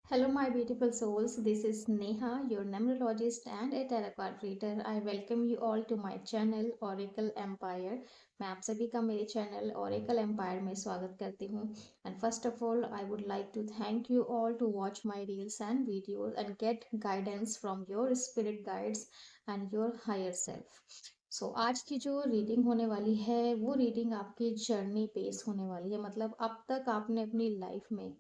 Hello, my beautiful souls. This is Neha, your numerologist and a tarot card reader. I welcome you all to my channel Oracle Empire. मैं आप सभी का मेरे channel Oracle Empire में स्वागत करती हूँ. And first of all, I would like to thank you all to watch my reels and videos and get guidance from your spirit guides and your higher self. सो आज की जो reading होने वाली है वो रीडिंग आपकी जर्नी बेस होने वाली है. मतलब अब तक आपने अपनी लाइफ में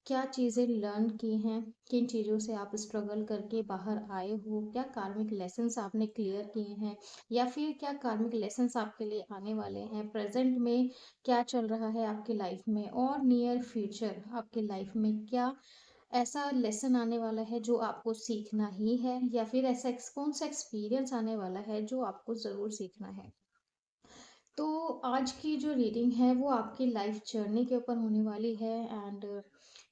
क्या चीज़ें लर्न की हैं, किन चीज़ों से आप स्ट्रगल करके बाहर आए हो, क्या कार्मिक लेसन्स आपने क्लियर किए हैं या फिर क्या कार्मिक लेसन्स आपके लिए आने वाले हैं, प्रेजेंट में क्या चल रहा है आपकी लाइफ में और नियर फ्यूचर आपकी लाइफ में क्या ऐसा लेसन आने वाला है जो आपको सीखना ही है या फिर ऐसा कौन सा एक्सपीरियंस आने वाला है जो आपको ज़रूर सीखना है. तो आज की जो रीडिंग है वो आपकी लाइफ जर्नी के ऊपर होने वाली है. एंड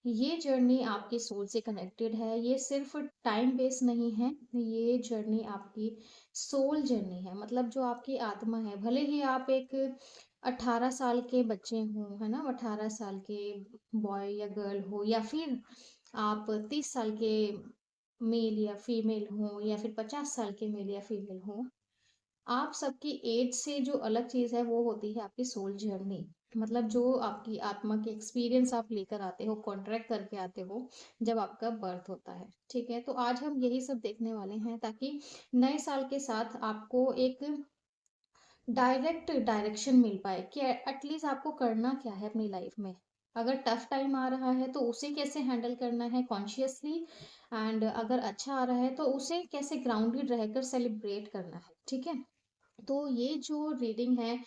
ये जर्नी आपके सोल से कनेक्टेड है. ये सिर्फ टाइम बेस नहीं है, ये जर्नी आपकी सोल जर्नी है. मतलब जो आपकी आत्मा है, भले ही आप एक 18 साल के बच्चे हों, है ना, 18 साल के बॉय या गर्ल हो, या फिर आप 30 साल के मेल या फीमेल हो, या फिर 50 साल के मेल या फीमेल हो. आप सबकी एज से जो अलग चीज़ है वो होती है आपकी सोल जर्नी. मतलब जो आपकी आत्मा के एक्सपीरियंस आप लेकर आते हो, कॉन्ट्रैक्ट करके आते हो जब आपका बर्थ होता है. ठीक है, तो आज हम यही सब देखने वाले हैं ताकि नए साल के साथ आपको एक डायरेक्ट डायरेक्शन मिल पाए कि एटलीस्ट आपको करना क्या है अपनी लाइफ में. अगर टफ टाइम आ रहा है तो उसे कैसे हैंडल करना है कॉन्शियसली, एंड अगर अच्छा आ रहा है तो उसे कैसे ग्राउंडेड रहकर सेलिब्रेट करना है. ठीक है, तो ये जो रीडिंग है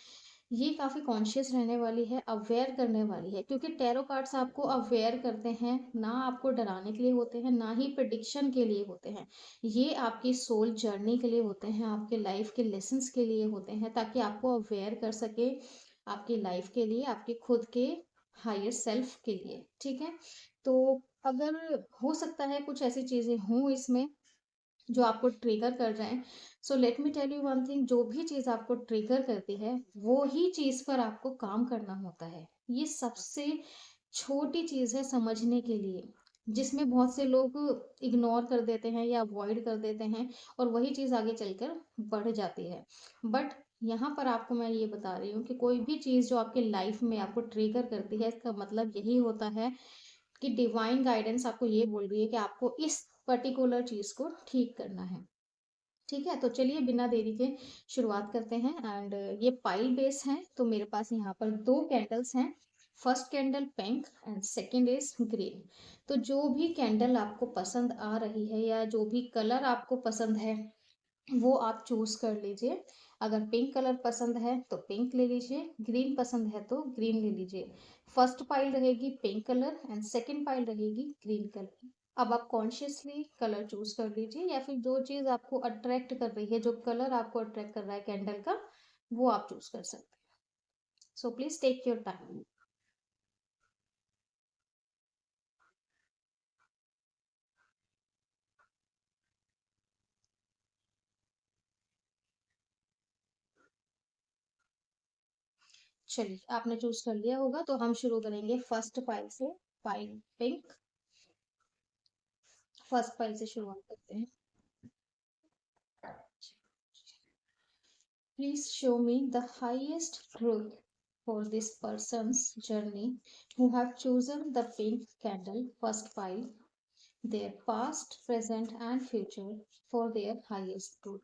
ये काफ़ी कॉन्शियस रहने वाली है, अवेयर करने वाली है, क्योंकि टैरो कार्ड्स आपको अवेयर करते हैं, ना आपको डराने के लिए होते हैं ना ही प्रिडिक्शन के लिए होते हैं. ये आपकी सोल जर्नी के लिए होते हैं, आपके लाइफ के लेसन्स के लिए होते हैं, ताकि आपको अवेयर कर सके आपकी लाइफ के लिए, आपके खुद के हायर सेल्फ के लिए. ठीक है, तो अगर हो सकता है कुछ ऐसी चीज़ें हों इसमें जो आपको ट्रिगर कर रहे हैं. So let me tell you one thing, जो भी चीज़ आपको ट्रिगर करती है वो ही चीज़ पर आपको काम करना होता है. ये सबसे छोटी चीज़ है समझने के लिए, जिसमें बहुत से लोग इग्नोर कर देते हैं या अवॉइड कर देते हैं और वही चीज़ आगे चलकर बढ़ जाती है. बट यहाँ पर आपको मैं ये बता रही हूँ कि कोई भी चीज़ जो आपके लाइफ में आपको ट्रिगर करती है, इसका मतलब यही होता है कि डिवाइन गाइडेंस आपको ये बोल रही है कि आपको इस पर्टिकुलर चीज़ को ठीक करना है. ठीक है, तो चलिए बिना देरी के शुरुआत करते हैं. एंड ये पाइल बेस है, तो मेरे पास यहाँ पर दो कैंडल्स हैं. First candle pink and second is green. तो जो भी कैंडल आपको पसंद आ रही है या जो भी कलर आपको पसंद है वो आप चूज कर लीजिए. अगर पिंक कलर पसंद है तो पिंक ले लीजिए, ग्रीन पसंद है तो ग्रीन ले लीजिए. फर्स्ट पाइल रहेगी pink colour and second pile रहेगी ग्रीन कलर. अब आप कॉन्शियसली कलर चूज कर लीजिए या फिर जो चीज आपको अट्रैक्ट कर रही है, जो कलर आपको अट्रैक्ट कर रहा है कैंडल का, वो आप चूज कर सकते हैं. So please take your time. चलिए, आपने चूज कर लिया होगा तो हम शुरू करेंगे फर्स्ट पाइल से. पाइल पिंक, फर्स्ट पाइल से शुरुआत करते हैं. Please show me the highest truth for this person's journey who have chosen the pink candle first pile, their past, present, and future for their highest good.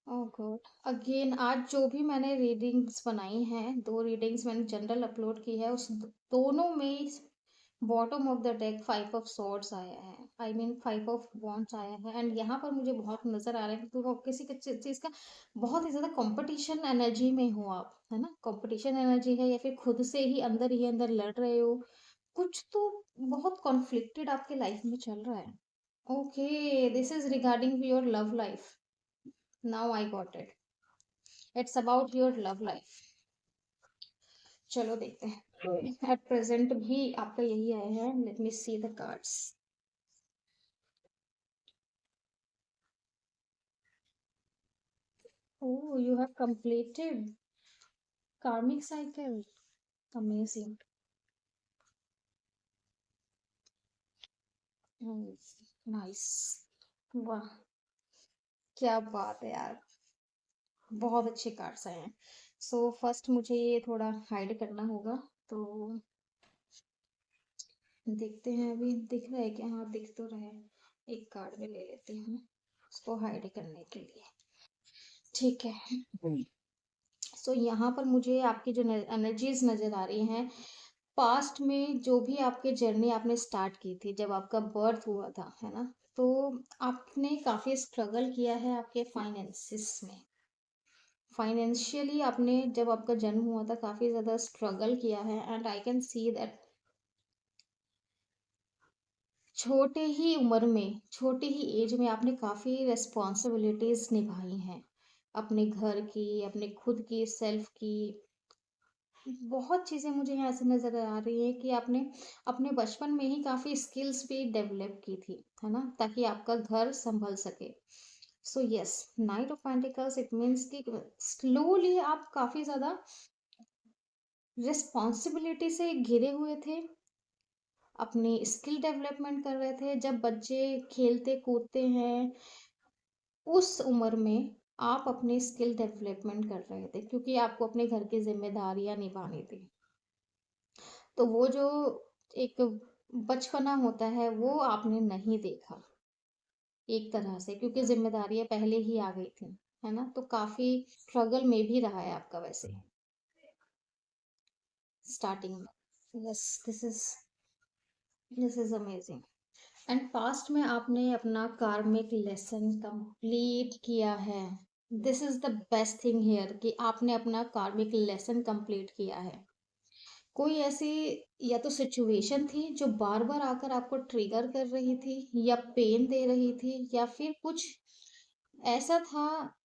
Oh God, again आज जो भी मैंने readings बनाई हैं, दो readings मैंने general upload की है, उस दोनों में bottom of the deck 5 of swords आया है, आई मीन 5 ऑफ वॉन्ड्स आया है। एंड यहाँ पर मुझे बहुत नजर आ रहा है कि तो किसी चीज का बहुत ही ज्यादा कंपटीशन एनर्जी में हो आप, है ना, कंपटीशन एनर्जी है, या फिर खुद से ही अंदर लड़ रहे हो, कुछ तो बहुत कॉन्फ्लिक्टेड आपके लाइफ में चल रहा है। Okay, this is regarding your love life. Now I got it, it's about your love life. चलो देखते हैं, एट प्रेजेंट भी आपका यही आया है। Late me see the cards. Oh, you have completed karmic cycle. Amazing. Nice. वाह, क्या बात है यार, बहुत अच्छे कार्ड्स आए हैं। सो फर्स्ट मुझे ये थोड़ा हाइड करना होगा, तो देखते हैं। अभी दिख रहा है क्या? हाँ, दिख तो रहा है। एक कार्ड में ले लेती हूँ उसको हाइड करने के लिए। ठीक है। सो यहाँ पर मुझे आपकी जो एनर्जीज नजर आ रही हैं, पास्ट में जो भी आपके जर्नी आपने स्टार्ट की थी जब आपका बर्थ हुआ था, है ना, तो आपने काफी स्ट्रगल किया है आपके फाइनेंसिस में। फाइनेंशियली आपने, जब आपका जन्म हुआ था, काफी ज्यादा स्ट्रगल किया है। And I can see that छोटे ही उम्र में, छोटे ही एज में आपने काफी रेस्पॉन्सिबिलिटीज निभाई हैं, अपने घर की, अपने खुद की, सेल्फ की। बहुत चीजें मुझे यहाँ से नजर आ रही है कि आपने अपने बचपन में ही काफी स्किल्स भी डेवलप की थी, है ना, ताकि आपका घर संभल सके। So yes, night of pentacles it means कि स्लोली आप काफी ज्यादा रिस्पॉन्सिबिलिटी से घिरे हुए थे, अपनी स्किल डेवलपमेंट कर रहे थे। जब बच्चे खेलते कूदते हैं उस उम्र में, आप अपनी स्किल डेवलपमेंट कर रहे थे, क्योंकि आपको अपने घर की जिम्मेदारियां निभानी थी। तो वो जो एक बचपना होता है वो आपने नहीं देखा एक तरह से, क्योंकि जिम्मेदारियां पहले ही आ गई थी, है ना, तो काफी स्ट्रगल में भी रहा है आपका वैसे स्टार्टिंग में। Yes, this is amazing. And past में आपने अपना कार्मिक लेसन कंप्लीट किया है। This is the best thing here कि आपने अपना कार्मिक लेसन कंप्लीट किया है। कोई ऐसी या तो सिचुएशन थी जो बार बार आकर आपको ट्रिगर कर रही थी, या पेन दे रही थी, या फिर कुछ ऐसा था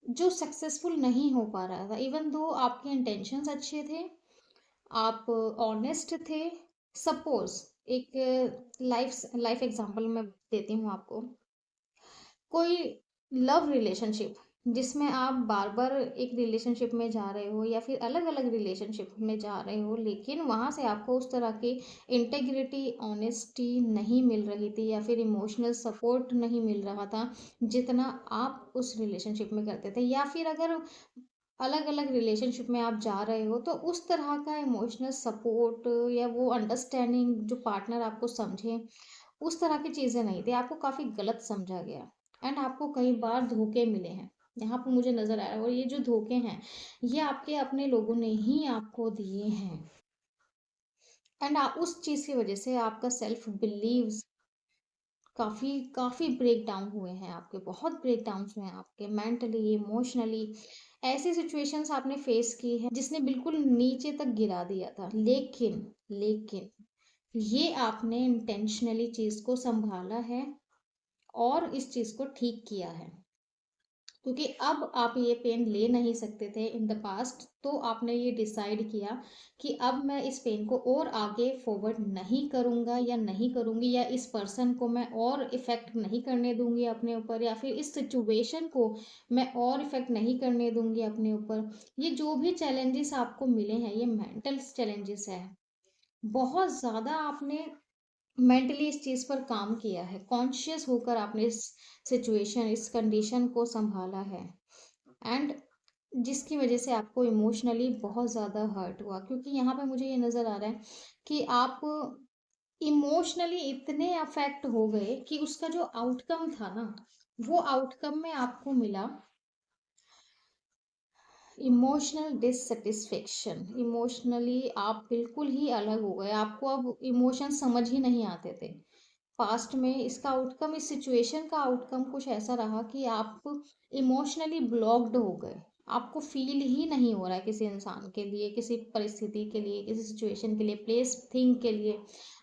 जो सक्सेसफुल नहीं हो पा रहा था, इवन दो आपके इंटेंशंस अच्छे थे, आप ऑनेस्ट थे। सपोज एक लाइफ एग्जांपल मैं देती हूँ आपको। कोई लव रिलेशनशिप जिसमें आप बार बार एक रिलेशनशिप में जा रहे हो, या फिर अलग अलग रिलेशनशिप में जा रहे हो, लेकिन वहां से आपको उस तरह की इंटेग्रिटी, ऑनेस्टी नहीं मिल रही थी, या फिर इमोशनल सपोर्ट नहीं मिल रहा था जितना आप उस रिलेशनशिप में करते थे। या फिर अगर अलग अलग रिलेशनशिप में आप जा रहे हो, तो उस तरह का इमोशनल सपोर्ट या वो अंडरस्टैंडिंग जो पार्टनर आपको समझे, उस तरह की चीजें नहीं थी, आपको काफी गलत समझा गया। एंड आपको कई बार धोखे मिले हैं, यहाँ पर मुझे नजर आया। और ये जो धोखे हैं, ये आपके अपने लोगों ने ही आपको दिए हैं। एंड उस चीज की वजह से आपका सेल्फ बिलीव काफी काफी ब्रेक डाउन हुए हैं आपके, बहुत ब्रेक डाउन हुए हैं आपके, मेंटली, इमोशनली। ऐसी सिचुएशंस आपने फेस की है जिसने बिल्कुल नीचे तक गिरा दिया था, लेकिन लेकिन ये आपने इंटेंशनली चीज को संभाला है और इस चीज को ठीक किया है। क्योंकि अब आप ये पेन ले नहीं सकते थे इन द पास्ट, तो आपने ये डिसाइड किया कि अब मैं इस पेन को और आगे फॉरवर्ड नहीं करूंगा या नहीं करूंगी, या इस पर्सन को मैं और इफेक्ट नहीं करने दूंगी अपने ऊपर, या फिर इस सिचुएशन को मैं और इफेक्ट नहीं करने दूंगी अपने ऊपर। ये जो भी चैलेंजेस आपको मिले हैं, ये मेंटल चैलेंजेस है। बहुत ज्यादा आपने मेंटली इस चीज पर काम किया है, कॉन्शियस होकर आपने इस सिचुएशन, इस कंडीशन को संभाला है। एंड जिसकी वजह से आपको इमोशनली बहुत ज़्यादा हर्ट हुआ, क्योंकि यहाँ पे मुझे ये नज़र आ रहा है कि आप इमोशनली इतने अफेक्ट हो गए कि उसका जो आउटकम था ना, वो आउटकम में आपको मिला इमोशनल डिससेटिस्फेक्शन, इमोशनली आप बिल्कुल ही अलग हो गए, आपको अब इमोशन समझ ही नहीं आते थे। पास्ट में इसका आउटकम, इस सिचुएशन का आउटकम कुछ ऐसा रहा कि आप इमोशनली ब्लॉक्ड हो गए। आपको फील ही नहीं हो रहा है किसी इंसान के लिए, किसी परिस्थिति के लिए, किसी सिचुएशन के लिए, प्लेस थिंग के लिए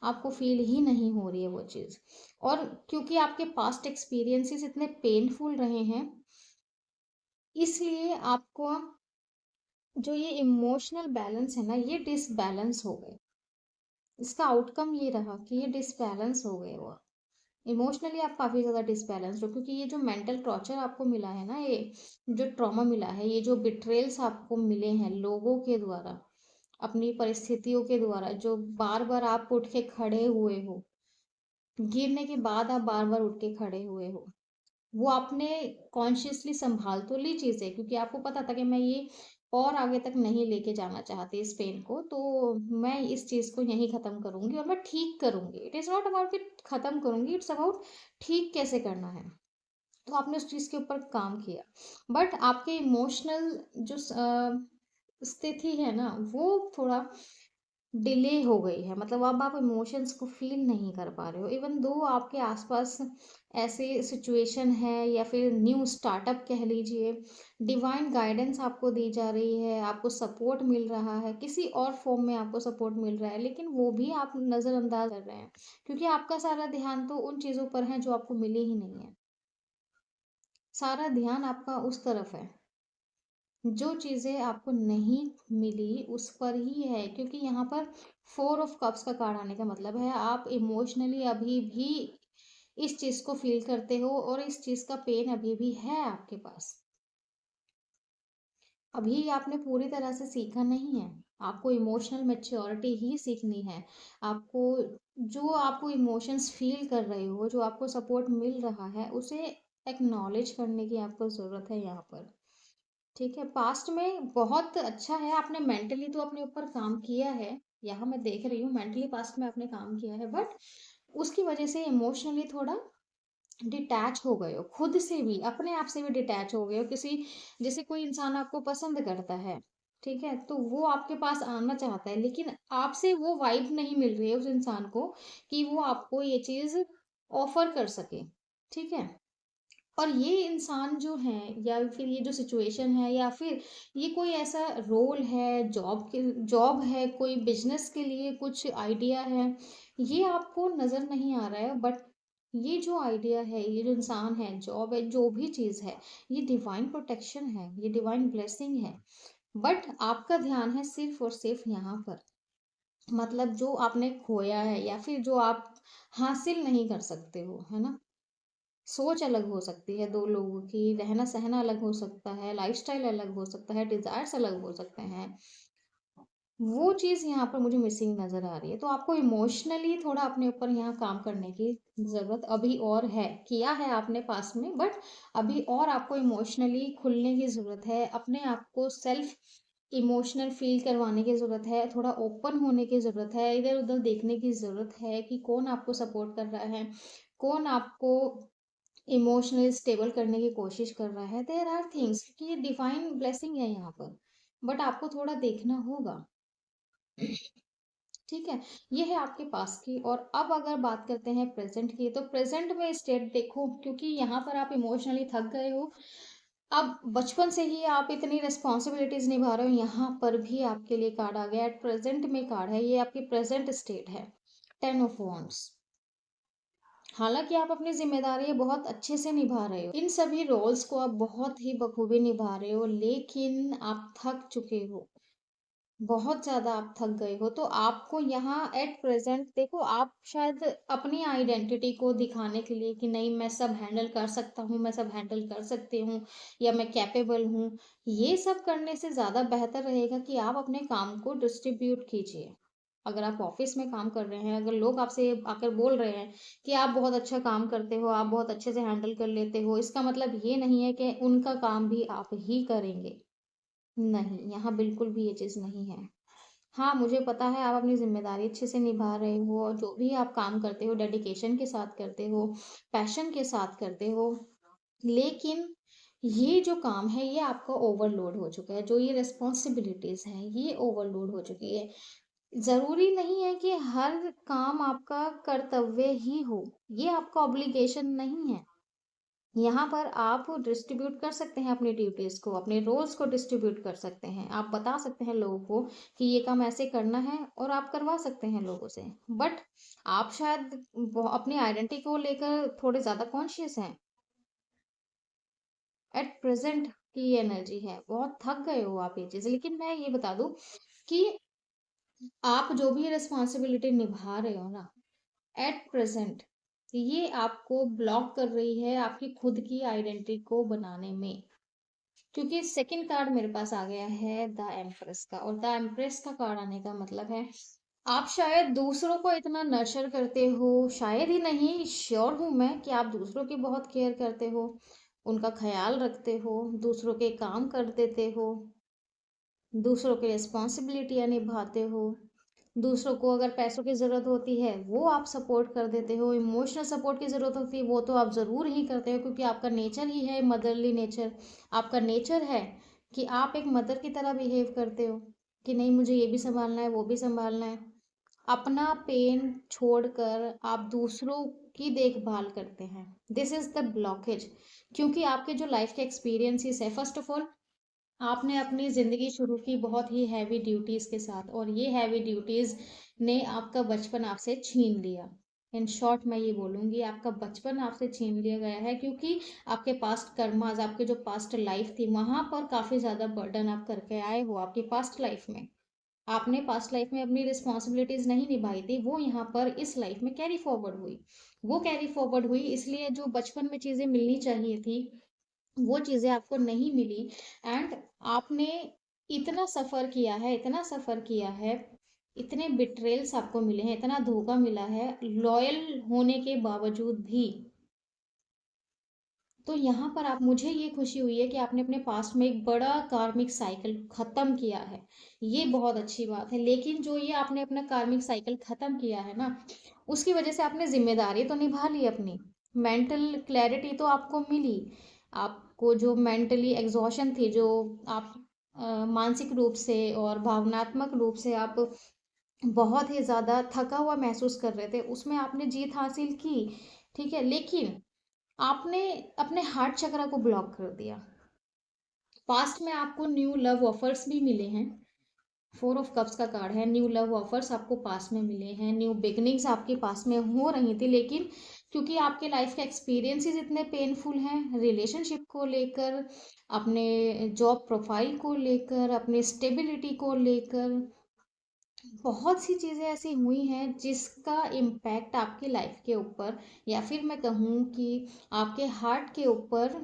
आपको फील ही नहीं हो रही है वो चीज़। और क्योंकि आपके पास्ट एक्सपीरियंसेस इतने पेनफुल रहे हैं, इसलिए आपको जो ये इमोशनल बैलेंस है ना, ये डिसबैलेंस हो गए। इसका आउटकम ये रहा कि ये डिसबैलेंस हो गए वो। इमोशनली आप काफ़ी ज़्यादा डिसबैलेंस्ड हो, क्योंकि ये जो मेंटल टॉर्चर आपको मिला है ना, ये जो ट्रॉमा मिला है, ये जो बिट्रेल्स आपको मिले हैं लोगों के द्वारा, अपनी परिस्थितियों के द्वारा, जो बार बार आप उठ के खड़े हुए हो, गिरने के बाद आप बार बार उठ के खड़े हुए हो, वो आपने कॉन्शियसली संभाल तो ली चीज़ें, क्योंकि आपको पता था कि मैं ये और आगे तक नहीं लेके जाना चाहती इस पेन को, तो मैं इस चीज़ को यहीं ख़त्म करूँगी और मैं ठीक करूँगी। इट इज़ नॉट अबाउट कि ख़त्म करूँगी, इट्स अबाउट ठीक कैसे करना है। तो आपने उस चीज़ के ऊपर काम किया। बट आपके इमोशनल जो स्थिति है ना, वो थोड़ा डिले हो गई है, मतलब अब आप इमोशंस को फील नहीं कर पा रहे हो, इवन दो आपके आसपास ऐसे सिचुएशन है या फिर न्यू स्टार्टअप कह लीजिए, डिवाइन गाइडेंस आपको दी जा रही है, आपको सपोर्ट मिल रहा है, किसी और फॉर्म में आपको सपोर्ट मिल रहा है, लेकिन वो भी आप नज़रअंदाज कर रहे हैं, क्योंकि आपका सारा ध्यान तो उन चीज़ों पर है जो आपको मिली ही नहीं है। सारा ध्यान आपका उस तरफ है, जो चीज़ें आपको नहीं मिली उस पर ही है, क्योंकि यहाँ पर 4 ऑफ कप्स का कार्ड आने का मतलब है आप इमोशनली अभी भी इस चीज़ को फ़ील करते हो और इस चीज़ का पेन अभी भी है आपके पास। अभी आपने पूरी तरह से सीखा नहीं है। आपको इमोशनल मैच्योरिटी ही सीखनी है। आपको जो आपको इमोशंस फ़ील कर रहे हो, जो आपको सपोर्ट मिल रहा है, उसे एक्नॉलेज करने की आपको ज़रूरत है यहाँ पर। ठीक है, पास्ट में बहुत अच्छा है, आपने मेंटली तो अपने ऊपर काम किया है, यहाँ मैं देख रही हूँ मेंटली पास्ट में आपने काम किया है, बट उसकी वजह से इमोशनली थोड़ा डिटैच हो गए हो, खुद से भी, अपने आप से भी डिटैच हो गए हो। किसी, जैसे कोई इंसान आपको पसंद करता है, ठीक है, तो वो आपके पास आना चाहता है, लेकिन आपसे वो वाइब नहीं मिल रही है उस इंसान को कि वो आपको ये चीज़ ऑफर कर सके, ठीक है। और ये इंसान जो है या फिर ये जो सिचुएशन है या फिर ये कोई ऐसा रोल है, जॉब है, कोई बिजनेस के लिए कुछ आइडिया है, ये आपको नज़र नहीं आ रहा है, बट ये जो आइडिया है, ये जो इंसान है, जॉब है, जो भी चीज़ है, ये डिवाइन प्रोटेक्शन है, ये डिवाइन ब्लेसिंग है। बट आपका ध्यान है सिर्फ और सिर्फ यहाँ पर, मतलब जो आपने खोया है या फिर जो आप हासिल नहीं कर सकते हो, है ना। सोच अलग हो सकती है दो लोगों की, रहना सहना अलग हो सकता है, लाइफस्टाइल अलग हो सकता है, डिजायर्स अलग हो सकते हैं। वो चीज़ यहाँ पर मुझे मिसिंग नजर आ रही है, तो आपको इमोशनली थोड़ा अपने ऊपर यहाँ काम करने की जरूरत अभी और है, किया है आपने पास में, बट अभी और आपको इमोशनली खुलने की जरूरत है, अपने आप को सेल्फ इमोशनल फील करवाने की ज़रूरत है, थोड़ा ओपन होने की ज़रूरत है, इधर-उधर देखने की ज़रूरत है कि कौन आपको सपोर्ट कर रहा है, कौन आपको इमोशनली स्टेबल करने की कोशिश कर रहा है। देयर आर थिंग्स, क्योंकि ये डिवाइन ब्लेसिंग है यहाँ पर, बट आपको थोड़ा देखना होगा। ठीक है, ये है आपके पास की। और अब अगर बात करते हैं प्रेजेंट की, तो प्रेजेंट में स्टेट देखो, क्योंकि यहाँ पर आप इमोशनली थक गए हो। अब बचपन से ही आप इतनी रिस्पॉन्सिबिलिटीज निभा रहे हो, यहाँ पर भी आपके लिए कार्ड आ गया, एट प्रेजेंट में कार्ड है, ये आपकी प्रेजेंट स्टेट है, 10 ऑफ वॉन्ड्स। हालांकि आप अपनी जिम्मेदारी बहुत अच्छे से निभा रहे हो, इन सभी रोल्स को आप बहुत ही बखूबी निभा रहे हो, लेकिन आप थक चुके हो, बहुत ज़्यादा आप थक गए हो। तो आपको यहाँ एट प्रेजेंट देखो, आप शायद अपनी आइडेंटिटी को दिखाने के लिए कि नहीं मैं सब हैंडल कर सकता हूँ, मैं सब हैंडल कर सकती हूँ, या मैं कैपेबल हूँ, ये सब करने से ज़्यादा बेहतर रहेगा कि आप अपने काम को डिस्ट्रीब्यूट कीजिए। अगर आप ऑफिस में काम कर रहे हैं, अगर लोग आपसे आकर बोल रहे हैं कि आप बहुत अच्छा काम करते हो, आप बहुत अच्छे से हैंडल कर लेते हो, इसका मतलब ये नहीं है कि उनका काम भी आप ही करेंगे। नहीं, यहाँ बिल्कुल भी ये चीज़ नहीं है। हाँ, मुझे पता है आप अपनी ज़िम्मेदारी अच्छे से निभा रहे हो और जो भी आप काम करते हो डेडिकेशन के साथ करते हो, पैशन के साथ करते हो। लेकिन ये जो काम है ये आपका ओवरलोड हो चुका है, जो ये रिस्पॉन्सिबिलिटीज़ हैं ये ओवरलोड हो चुकी है। ज़रूरी नहीं है कि हर काम आपका कर्तव्य ही हो, ये आपका ऑब्लिगेशन नहीं है। यहाँ पर आप डिस्ट्रीब्यूट कर सकते हैं अपनी ड्यूटीज़ को, अपने रोल्स को डिस्ट्रीब्यूट कर सकते हैं। आप बता सकते हैं लोगों को कि ये काम ऐसे करना है और आप करवा सकते हैं लोगों से। बट आप शायद अपनी आइडेंटिटी को लेकर थोड़े ज़्यादा कॉन्शियस हैं। एट प्रेजेंट की ये एनर्जी है, बहुत थक गए हो आप ये चीज़। लेकिन मैं ये बता दूं कि आप जो भी रिस्पॉन्सिबिलिटी निभा रहे हो ना एट प्रेजेंट, ये आपको ब्लॉक कर रही है आपकी खुद की आइडेंटिटी को बनाने में। क्योंकि सेकंड कार्ड मेरे पास आ गया है द एम्प्रेस का, और द एम्प्रेस का कार्ड आने का मतलब है आप शायद दूसरों को इतना नर्चर करते हो, शायद ही नहीं श्योर हूं मैं कि आप दूसरों की बहुत केयर करते हो, उनका ख्याल रखते हो, दूसरों के काम कर देते हो, दूसरों की रिस्पॉन्सिबिलिटियां निभाते हो, दूसरों को अगर पैसों की ज़रूरत होती है वो आप सपोर्ट कर देते हो, इमोशनल सपोर्ट की ज़रूरत होती है वो तो आप ज़रूर ही करते हो, क्योंकि आपका नेचर ही है मदरली नेचर। आपका नेचर है कि आप एक मदर की तरह बिहेव करते हो कि नहीं मुझे ये भी संभालना है वो भी संभालना है। अपना पेन छोड़कर आप दूसरों की देखभाल करते हैं। This is the blockage. क्योंकि आपके जो लाइफ के एक्सपीरियंसेस है, फर्स्ट ऑफ ऑल आपने अपनी ज़िंदगी शुरू की बहुत ही हैवी ड्यूटीज़ के साथ, और ये हैवी ड्यूटीज़ ने आपका बचपन आपसे छीन लिया। इन शॉर्ट मैं ये बोलूँगी आपका बचपन आपसे छीन लिया गया है, क्योंकि आपके पास्ट कर्मास, आपके जो पास्ट लाइफ थी वहाँ पर काफ़ी ज़्यादा बर्डन आप करके आए हो आपकी पास्ट लाइफ में। आपने पास्ट लाइफ में अपनी रिस्पॉन्सिबिलिटीज़ नहीं निभाई थी, वो यहाँ पर इस लाइफ में कैरी फॉरवर्ड हुई। वो कैरी फॉरवर्ड हुई इसलिए जो बचपन में चीज़ें मिलनी चाहिए थी वो चीज़ें आपको नहीं मिली। एंड आपने इतना सफ़र किया है, इतना सफ़र किया है, इतने बिट्रेल्स आपको मिले हैं, इतना धोखा मिला है लॉयल होने के बावजूद भी। तो यहाँ पर आप मुझे ये खुशी हुई है कि आपने अपने पास्ट में एक बड़ा कार्मिक साइकिल खत्म किया है, ये बहुत अच्छी बात है। लेकिन जो ये आपने अपना कार्मिक साइकिल खत्म किया है ना, उसकी वजह से आपने जिम्मेदारी तो निभा ली अपनी, मेंटल क्लैरिटी तो आपको मिली। आपको जो मेंटली एग्जॉशन थी, जो आप मानसिक रूप से और भावनात्मक रूप से आप बहुत ही ज़्यादा थका हुआ महसूस कर रहे थे, उसमें आपने जीत हासिल की। ठीक है, लेकिन आपने अपने हार्ट चक्र को ब्लॉक कर दिया। पास्ट में आपको न्यू लव ऑफर्स भी मिले हैं, फोर ऑफ कप्स का कार्ड है, न्यू लव ऑफर्स आपको पास में मिले हैं, न्यू बिगनिंग्स आपके पास में हो रही थी। लेकिन क्योंकि आपके लाइफ के एक्सपीरियंसेस इतने पेनफुल हैं रिलेशनशिप को लेकर, अपने जॉब प्रोफाइल को लेकर, अपने स्टेबिलिटी को लेकर, बहुत सी चीज़ें ऐसी हुई हैं जिसका इम्पैक्ट आपकी लाइफ के ऊपर, या फिर मैं कहूँ कि आपके हार्ट के ऊपर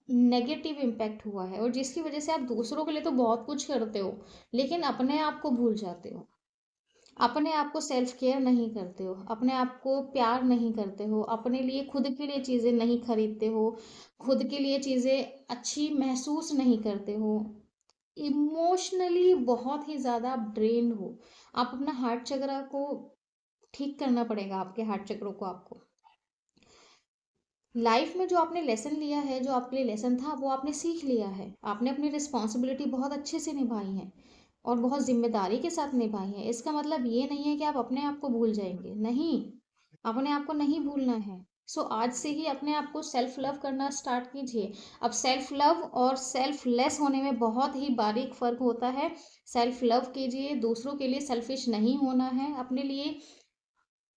नेगेटिव इम्पैक्ट हुआ है, और जिसकी वजह से आप दूसरों के लिए तो बहुत कुछ करते हो लेकिन अपने आप को भूल जाते हो। अपने आप को सेल्फ केयर नहीं करते हो, अपने आप को प्यार नहीं करते हो, अपने लिए खुद के लिए चीज़ें नहीं खरीदते हो, खुद के लिए चीज़ें अच्छी महसूस नहीं करते हो, इमोशनली बहुत ही ज़्यादा आप ड्रेन हो। आप अपना हार्ट चक्र को ठीक करना पड़ेगा, आपके हार्ट चक्रों को आपको। लाइफ में जो आपने लेसन लिया है, जो आपके लिए लेसन था वो आपने सीख लिया है, आपने अपनी रिस्पॉन्सिबिलिटी बहुत अच्छे से निभाई है और बहुत जिम्मेदारी के साथ निभाई है। इसका मतलब ये नहीं है कि आप अपने आप को भूल जाएंगे, नहीं, अपने आप को नहीं भूलना है। सो आज से ही अपने आप को सेल्फ लव करना स्टार्ट कीजिए। अब सेल्फ लव और सेल्फ लेस होने में बहुत ही बारीक फर्क होता है। सेल्फ लव कीजिए, दूसरों के लिए सेल्फिश नहीं होना है, अपने लिए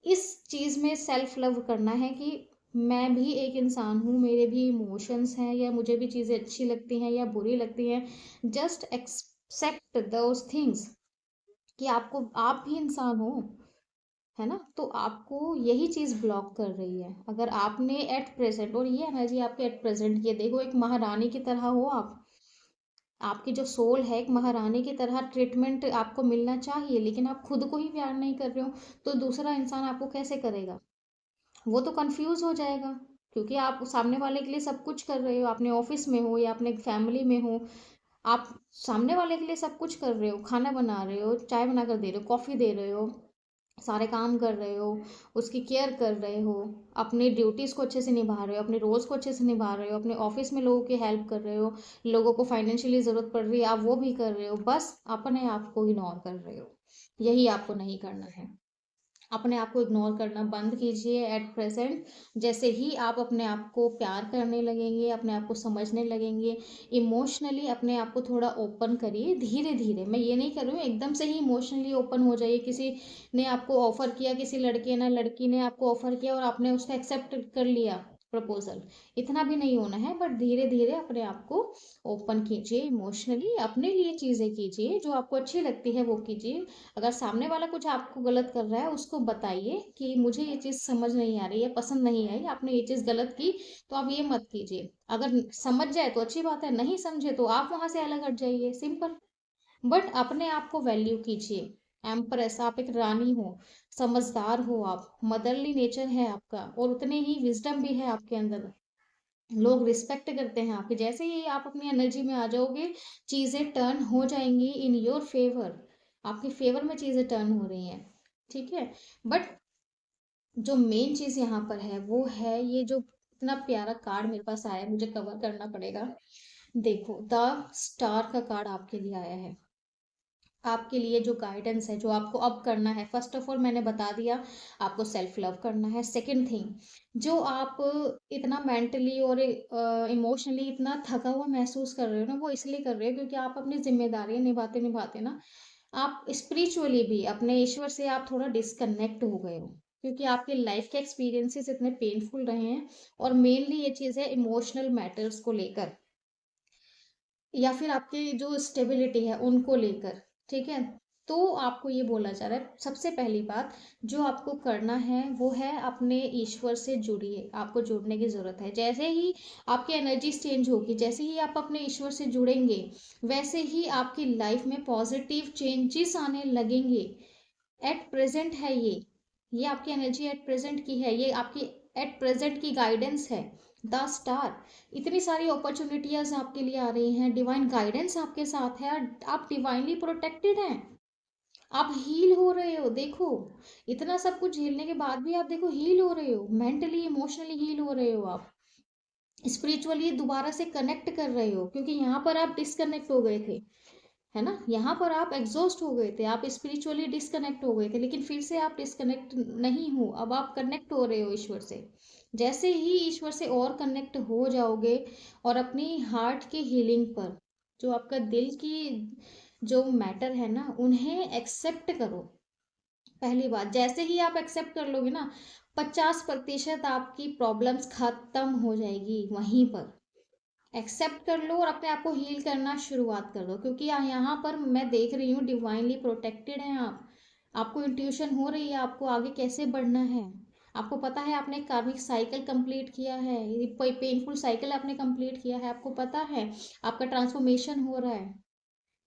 इस चीज़ में सेल्फ लव करना है कि मैं भी एक इंसान हूँ, मेरे भी इमोशंस हैं, या मुझे भी चीज़ें अच्छी लगती हैं या बुरी लगती हैं। जस्ट एक्सेप्ट दोज थिंग्स कि आपको, आप भी इंसान हो, है ना। तो आपको यही चीज़ ब्लॉक कर रही है। अगर आपने एट प्रेजेंट, और ये एनर्जी आपके एट प्रेजेंट, ये देखो एक महारानी की तरह हो आप, आपकी जो सोल है एक महारानी की तरह ट्रीटमेंट आपको मिलना चाहिए, लेकिन आप खुद को ही प्यार नहीं कर रहे हो तो दूसरा इंसान आपको कैसे करेगा। वो तो कंफ्यूज हो जाएगा, क्योंकि आप सामने वाले के लिए सब कुछ कर रहे हो, अपने ऑफिस में हो या अपने फैमिली में हो, आप सामने वाले के लिए सब कुछ कर रहे हो, खाना बना रहे हो, चाय बना कर दे रहे हो, कॉफ़ी दे रहे हो, सारे काम कर रहे हो, उसकी केयर कर रहे हो, अपनी ड्यूटीज़ को अच्छे से निभा रहे हो, अपने रोल्स को अच्छे से निभा रहे हो, अपने ऑफिस में लोगों की हेल्प कर रहे हो, लोगों को फाइनेंशियली ज़रूरत पड़ रही है आप वो भी कर रहे हो, बस अपने आप को इग्नोर कर रहे हो। यही आपको नहीं करना है। अपने आप को इग्नोर करना बंद कीजिए एट प्रेजेंट। जैसे ही आप अपने आप को प्यार करने लगेंगे, अपने आप को समझने लगेंगे, इमोशनली अपने आप को थोड़ा ओपन करिए धीरे धीरे। मैं ये नहीं कर रही हूँ एकदम से ही इमोशनली ओपन हो जाइए। किसी ने आपको ऑफर किया, किसी लड़के ने लड़की ने आपको ऑफर किया और आपने उसका एक्सेप्ट कर लिया प्रपोजल, इतना भी नहीं होना है। बट धीरे धीरे अपने आप को ओपन कीजिए इमोशनली, अपने लिए चीज़ें कीजिए जो आपको अच्छी लगती है वो कीजिए। अगर सामने वाला कुछ आपको गलत कर रहा है उसको बताइए कि मुझे ये चीज़ समझ नहीं आ रही है, पसंद नहीं आई, आपने ये चीज़ गलत की, तो आप ये मत कीजिए। अगर समझ जाए तो अच्छी बात है, नहीं समझे तो आप वहां से अलग हट जाइए, सिंपल। बट अपने आप को वैल्यू कीजिए। एम्प्रेस, आप एक रानी हो, समझदार हो, आप मदरली नेचर है आपका और उतने ही विजडम भी है आपके अंदर। लोग रिस्पेक्ट करते हैं आपके। जैसे ही आप अपनी एनर्जी में आ जाओगे, चीजें टर्न हो जाएंगी इन योर फेवर। आपके फेवर में चीजें टर्न हो रही हैं, ठीक है। बट जो मेन चीज यहाँ पर है वो है ये जो इतना प्यारा कार्ड मेरे पास आया है, मुझे कवर करना पड़ेगा। देखो, द स्टार का कार्ड आपके लिए आया है। आपके लिए जो गाइडेंस है, जो आपको अब करना है, फर्स्ट ऑफ ऑल मैंने बता दिया, आपको सेल्फ लव करना है। सेकंड थिंग, जो आप इतना मेंटली और इमोशनली इतना थका हुआ महसूस कर रहे हो ना, वो इसलिए कर रहे हो क्योंकि आप अपनी जिम्मेदारियां निभाते निभाते ना, आप स्पिरिचुअली भी अपने ईश्वर से आप थोड़ा डिस्कनेक्ट हो गए हो, क्योंकि आपके लाइफ के एक्सपीरियंसेस इतने पेनफुल रहे हैं। और मेनली ये चीज़ है इमोशनल मैटर्स को लेकर, या फिर आपकी जो स्टेबिलिटी है उनको लेकर, ठीक है। तो आपको ये बोला जा रहा है, सबसे पहली बात जो आपको करना है वो है अपने ईश्वर से जुड़िए। आपको जुड़ने की जरूरत है। जैसे ही आपकी एनर्जी चेंज होगी, जैसे ही आप अपने ईश्वर से जुड़ेंगे, वैसे ही आपकी लाइफ में पॉजिटिव चेंजेस आने लगेंगे। एट प्रेजेंट है ये आपकी एनर्जी एट प्रेजेंट की है, ये आपकी एट प्रेजेंट की गाइडेंस है। द स्टार, इतनी सारी अपॉर्चुनिटीज आपके लिए आ रही हैं, डिवाइन गाइडेंस आपके साथ है, आप डिवाइनली प्रोटेक्टेड हैं। आप हील हो रहे हो, देखो, इतना सब कुछ झेलने के बाद भी आप देखो हील हो रहे हो, मेंटली इमोशनली हील हो रहे हो आप, स्पिरिचुअली दोबारा से कनेक्ट कर रहे हो, क्योंकि यहाँ पर आप डिस्कनेक्ट हो गए थे, है ना। यहाँ पर आप एग्जॉस्ट हो गए थे, आप स्पिरिचुअली डिस्कनेक्ट हो गए थे, लेकिन फिर से आप डिस्कनेक्ट नहीं हो, अब आप कनेक्ट हो रहे हो ईश्वर से। जैसे ही ईश्वर से और कनेक्ट हो जाओगे और अपनी हार्ट की हीलिंग पर, जो आपका दिल की जो मैटर है ना, उन्हें एक्सेप्ट करो। पहली बात, जैसे ही आप एक्सेप्ट कर लोगे ना, 50% आपकी प्रॉब्लम्स खत्म हो जाएगी वहीं पर। एक्सेप्ट कर लो और अपने आप को हील करना शुरुआत कर दो, क्योंकि यहाँ पर मैं देख रही हूँ डिवाइनली प्रोटेक्टेड हैं आप। आपको इंट्यूशन हो रही है आपको आगे कैसे बढ़ना है। आपको पता है आपने कार्मिक साइकिल कंप्लीट किया है, ये कोई पेनफुल साइकिल आपने कंप्लीट किया है, आपको पता है आपका ट्रांसफॉर्मेशन हो रहा है।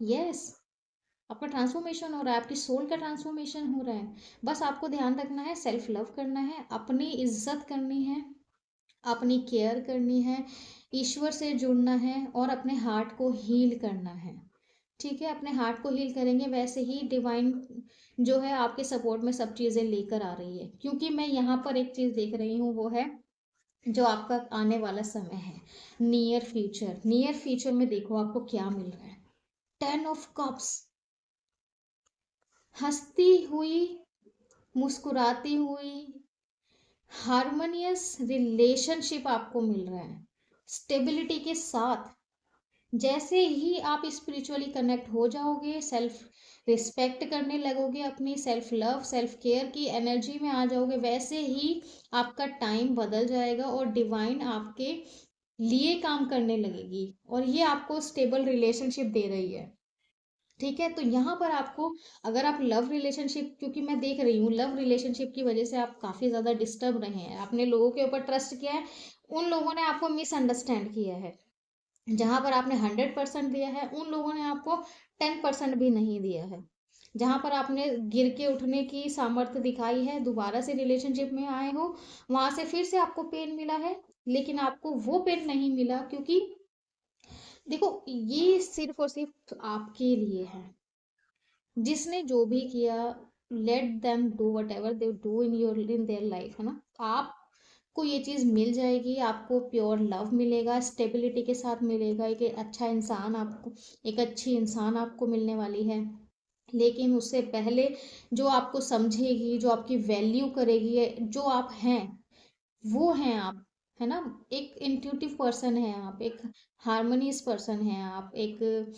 यस, आपका ट्रांसफॉर्मेशन हो रहा है, आपकी सोल का ट्रांसफॉर्मेशन हो रहा है। बस आपको ध्यान रखना है, सेल्फ लव करना है, अपनी इज्जत करनी है, अपनी केयर करनी है, ईश्वर से जुड़ना है और अपने हार्ट को हील करना है, ठीक है। अपने हार्ट को हील करेंगे, वैसे ही डिवाइन जो है आपके सपोर्ट में सब चीज़ें लेकर आ रही है। क्योंकि मैं यहाँ पर एक चीज़ देख रही हूँ, वो है जो आपका आने वाला समय है, नियर फ्यूचर। नियर फ्यूचर में देखो आपको क्या मिल रहा है। 10 ऑफ कप्स, हंसती हुई, मुस्कुराती हुई, हारमोनियस रिलेशनशिप आपको मिल रहा है, स्टेबिलिटी के साथ। जैसे ही आप स्पिरिचुअली कनेक्ट हो जाओगे, सेल्फ रिस्पेक्ट करने लगोगे, अपनी सेल्फ लव सेल्फ केयर की एनर्जी में आ जाओगे, वैसे ही आपका टाइम बदल जाएगा और डिवाइन आपके लिए काम करने लगेगी और ये आपको स्टेबल रिलेशनशिप दे रही है, ठीक है। तो यहाँ पर आपको, अगर आप लव रिलेशनशिप, क्योंकि मैं देख रही हूँ लव रिलेशनशिप की वजह से आप काफी ज्यादा डिस्टर्ब रहे हैं, आपने लोगों के ऊपर ट्रस्ट किया है, उन लोगों ने आपको मिसअंडरस्टैंड किया है। जहां पर आपने 100% दिया है, उन लोगों ने आपको 10% भी नहीं दिया है। जहां पर आपने गिर के उठने की सामर्थ्य दिखाई है, दोबारा से रिलेशनशिप में आए हो, वहां से फिर से आपको पेन मिला है, लेकिन आपको वो पेन नहीं मिला, क्योंकि देखो ये सिर्फ और सिर्फ आपके लिए है। जिसने जो भी किया, let them do what ever they do in their life, है ना। आपको ये चीज़ मिल जाएगी, आपको प्योर लव मिलेगा, स्टेबिलिटी के साथ मिलेगा, एक अच्छा इंसान आपको, एक अच्छी इंसान आपको मिलने वाली है। लेकिन उससे पहले जो आपको समझेगी, जो आपकी वैल्यू करेगी, जो आप हैं वो हैं आप, है ना। एक इंट्यूटिव पर्सन है आप, एक हार्मोनियस पर्सन है आप, एक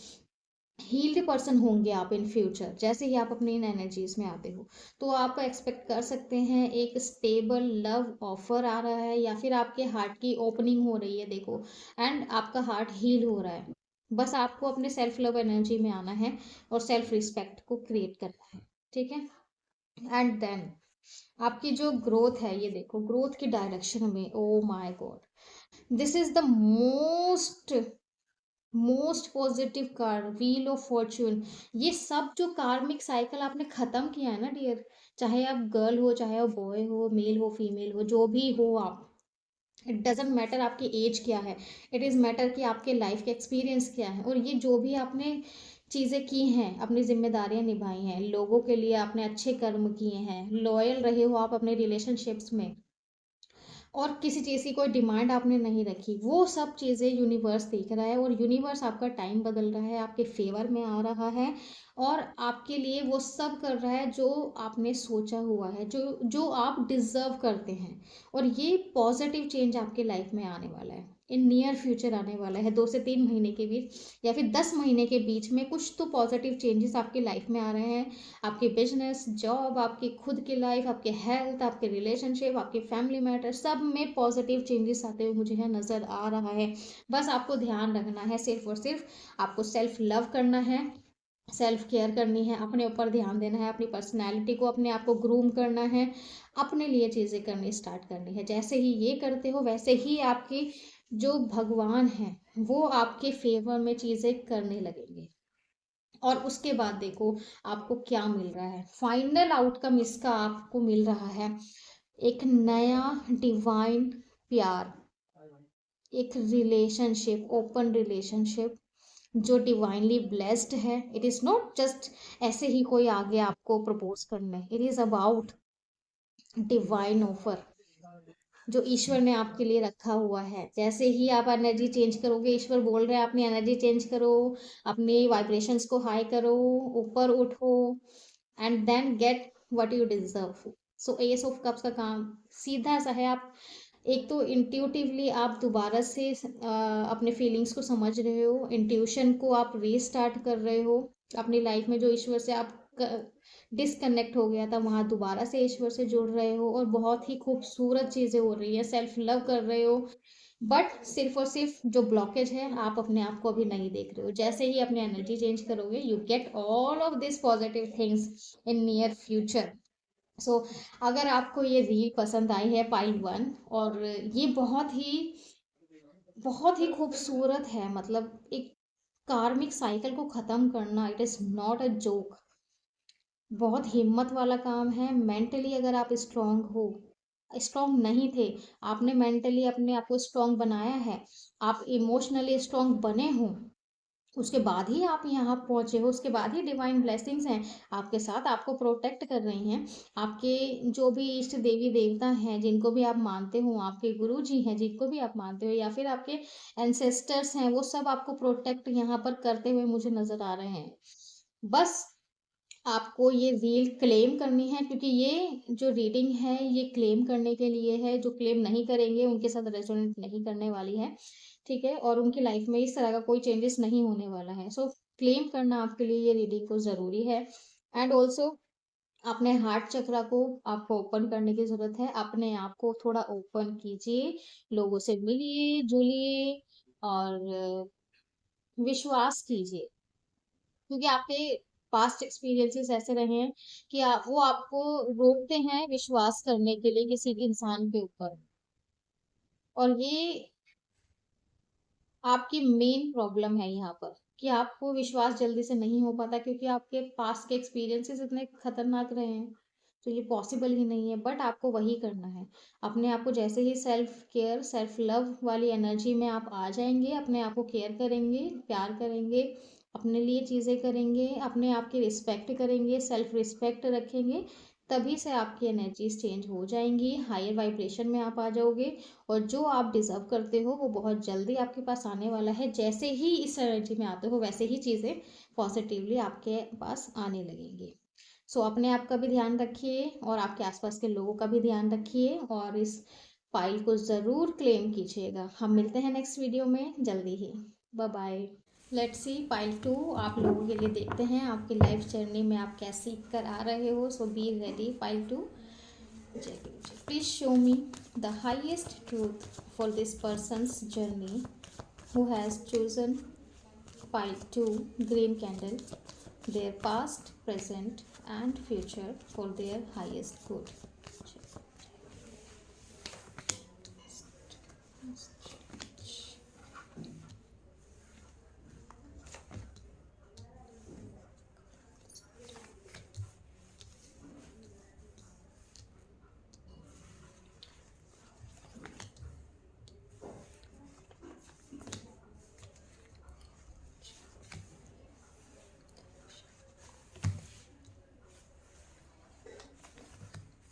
हील्ड पर्सन होंगे आप इन फ्यूचर, जैसे ही आप अपनी इन एनर्जीज में आते हो। तो आप एक्सपेक्ट कर सकते हैं एक स्टेबल लव ऑफर आ रहा है, या फिर आपके हार्ट की ओपनिंग हो रही है, देखो, एंड आपका हार्ट हील हो रहा है। बस आपको अपने सेल्फ लव एनर्जी में आना है और सेल्फ रिस्पेक्ट को क्रिएट करना है, ठीक है। एंड देन आपकी जो ग्रोथ है, ये देखो, ग्रोथ की डायरेक्शन में, oh my God, this is the most positive card, wheel of Fortune. ये सब जो कार्मिक साइकिल आपने खत्म किया है ना डियर, चाहे आप गर्ल हो, चाहे आप बॉय हो, मेल हो, फीमेल हो, जो भी हो आप, इट डजेंट मैटर आपकी एज क्या है, इट इज़ मैटर कि आपके लाइफ के एक्सपीरियंस क्या है। और ये जो भी आपने चीज़ें की हैं, अपनी जिम्मेदारियां निभाई हैं, लोगों के लिए आपने अच्छे कर्म किए हैं, लॉयल रहे हो आप अपने रिलेशनशिप्स में, और किसी चीज़ की कोई डिमांड आपने नहीं रखी, वो सब चीज़ें यूनिवर्स देख रहा है, और यूनिवर्स आपका टाइम बदल रहा है, आपके फेवर में आ रहा है, और आपके लिए वो सब कर रहा है जो आपने सोचा हुआ है, जो जो आप डिजर्व करते हैं। और ये पॉजिटिव चेंज आपके लाइफ में आने वाला है, इन नियर फ्यूचर आने वाला है, 2 से 3 महीने के बीच, या फिर 10 महीने के बीच में कुछ तो पॉजिटिव चेंजेस आपकी लाइफ में आ रहे हैं। आपके बिजनेस, जॉब, आपकी खुद की लाइफ, आपके हेल्थ, आपके रिलेशनशिप, आपके फैमिली मैटर, सब में पॉजिटिव चेंजेस आते हुए मुझे है नज़र आ रहा है। बस आपको ध्यान रखना है, सिर्फ और सिर्फ आपको सेल्फ लव करना है, सेल्फ केयर करनी है, अपने ऊपर ध्यान देना है, अपनी पर्सनैलिटी को, अपने आप को ग्रूम करना है, अपने लिए चीज़ें करनी स्टार्ट करनी है। जैसे ही ये करते हो, वैसे ही आपकी जो भगवान है वो आपके फेवर में चीज़ें करने लगेंगे। और उसके बाद देखो आपको क्या मिल रहा है, फाइनल आउटकम इसका आपको मिल रहा है एक नया डिवाइन प्यार, एक रिलेशनशिप, ओपन रिलेशनशिप, जो डिवाइनली ब्लेस्ड है। इट इज नॉट जस्ट ऐसे ही कोई आगे आपको प्रपोज करना है, it is about divine offer जो ईश्वर ने आपके लिए रखा हुआ है। जैसे ही आप एनर्जी चेंज करोगे, ईश्वर बोल रहे हैं अपनी एनर्जी चेंज करो, अपनी वाइब्रेशंस को हाई करो, ऊपर उठो, and then get what you deserve. So ace of cups का काम सीधा सा है। आप एक तो इंट्यूटिवली आप दोबारा से अपने फीलिंग्स को समझ रहे हो, इंट्यूशन को आप रीस्टार्ट कर रहे हो, अपनी लाइफ में जो ईश्वर से आप डिसकनेक्ट हो गया था वहां दोबारा से ईश्वर से जुड़ रहे हो, और बहुत ही खूबसूरत चीजें हो रही है, सेल्फ लव कर रहे हो। बट सिर्फ और सिर्फ जो ब्लॉकेज है, आप अपने आप को अभी नहीं देख रहे हो। जैसे ही अपनी एनर्जी चेंज करोगे, you get all of this positive things in near future. So अगर आपको ये रील पसंद आई है, पाइल 1, और ये बहुत ही खूबसूरत है, मतलब एक कार्मिक साइकिल को खत्म करना, it is not a joke, बहुत हिम्मत वाला काम है। मेंटली अगर आप स्ट्रांग हो, स्ट्रांग नहीं थे, आपने मेंटली अपने आप को स्ट्रांग बनाया है, आप इमोशनली स्ट्रांग बने हो, उसके बाद ही आप यहाँ पहुंचे हो, उसके बाद ही डिवाइन ब्लेसिंग्स हैं आपके साथ, आपको प्रोटेक्ट कर रही हैं। आपके जो भी इष्ट देवी देवता हैं, जिनको भी आप मानते हो, आपके गुरु जी हैं जिनको भी आप मानते हो, या फिर आपके एंसेस्टर्स हैं, वो सब आपको प्रोटेक्ट यहाँ पर करते हुए मुझे नजर आ रहे हैं। बस आपको ये रील क्लेम करनी है, क्योंकि ये जो रीडिंग है ये क्लेम करने के लिए है, जो क्लेम नहीं करेंगे उनके साथ रेजोनेट नहीं करने वाली है, ठीक है, और उनकी लाइफ में इस तरह का कोई चेंजेस नहीं होने वाला है। सो क्लेम करना आपके लिए ये रीडिंग को ज़रूरी है। एंड ऑल्सो अपने हार्ट चक्रा को आपको ओपन करने की ज़रूरत है, अपने आप को थोड़ा ओपन कीजिए, लोगों से मिलिए जुलिए, और विश्वास कीजिए, क्योंकि आपके पास्ट एक्सपीरियंसेस ऐसे रहे हैं कि वो आपको रोकते हैं विश्वास करने के लिए किसी इंसान के ऊपर। और ये आपकी मेन प्रॉब्लम है यहाँ पर, कि आपको विश्वास जल्दी से नहीं हो पाता, क्योंकि आपके पास्ट के एक्सपीरियंसेस इतने खतरनाक रहे हैं, तो ये पॉसिबल ही नहीं है। बट आपको वही करना है, अपने आप को जैसे ही सेल्फ केयर, सेल्फ लव वाली एनर्जी में आप आ जाएंगे, अपने आप को केयर करेंगे, प्यार करेंगे, अपने लिए चीज़ें करेंगे, अपने आप की रिस्पेक्ट करेंगे, सेल्फ रिस्पेक्ट रखेंगे, तभी से आपकी एनर्जीज चेंज हो जाएंगी, हायर वाइब्रेशन में आप आ जाओगे और जो आप डिज़र्व करते हो वो बहुत जल्दी आपके पास आने वाला है। जैसे ही इस एनर्जी में आते हो वैसे ही चीज़ें पॉजिटिवली आपके पास आने लगेंगी। सो अपने आप का भी ध्यान रखिए और आपके आसपास के लोगों का भी ध्यान रखिए और इस फाइल को ज़रूर क्लेम कीजिएगा। हम मिलते हैं नेक्स्ट वीडियो में जल्दी ही। Bye bye. Let's see pile 2 आप लोगों के लिए देखते हैं आपकी लाइफ जर्नी में आप क्या सीख कर आ रहे हो। So be ready pile 2। Please show me the highest truth for this person's journey who has chosen pile 2 green candle, their past, present and future for their highest good.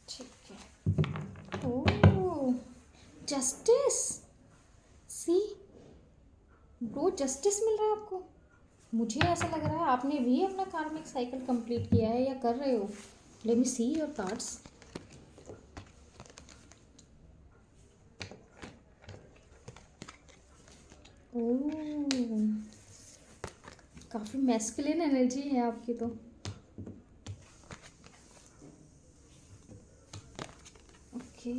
ठीक है। ओह, जस्टिस। सी ब्रो, जस्टिस मिल रहा है आपको। मुझे ऐसा लग रहा है आपने भी अपना कार्मिक साइकिल कंप्लीट किया है या कर रहे हो। Let me see your cards. Oh, काफ़ी मैस्कुलिन एनर्जी है आपकी तो। Okay.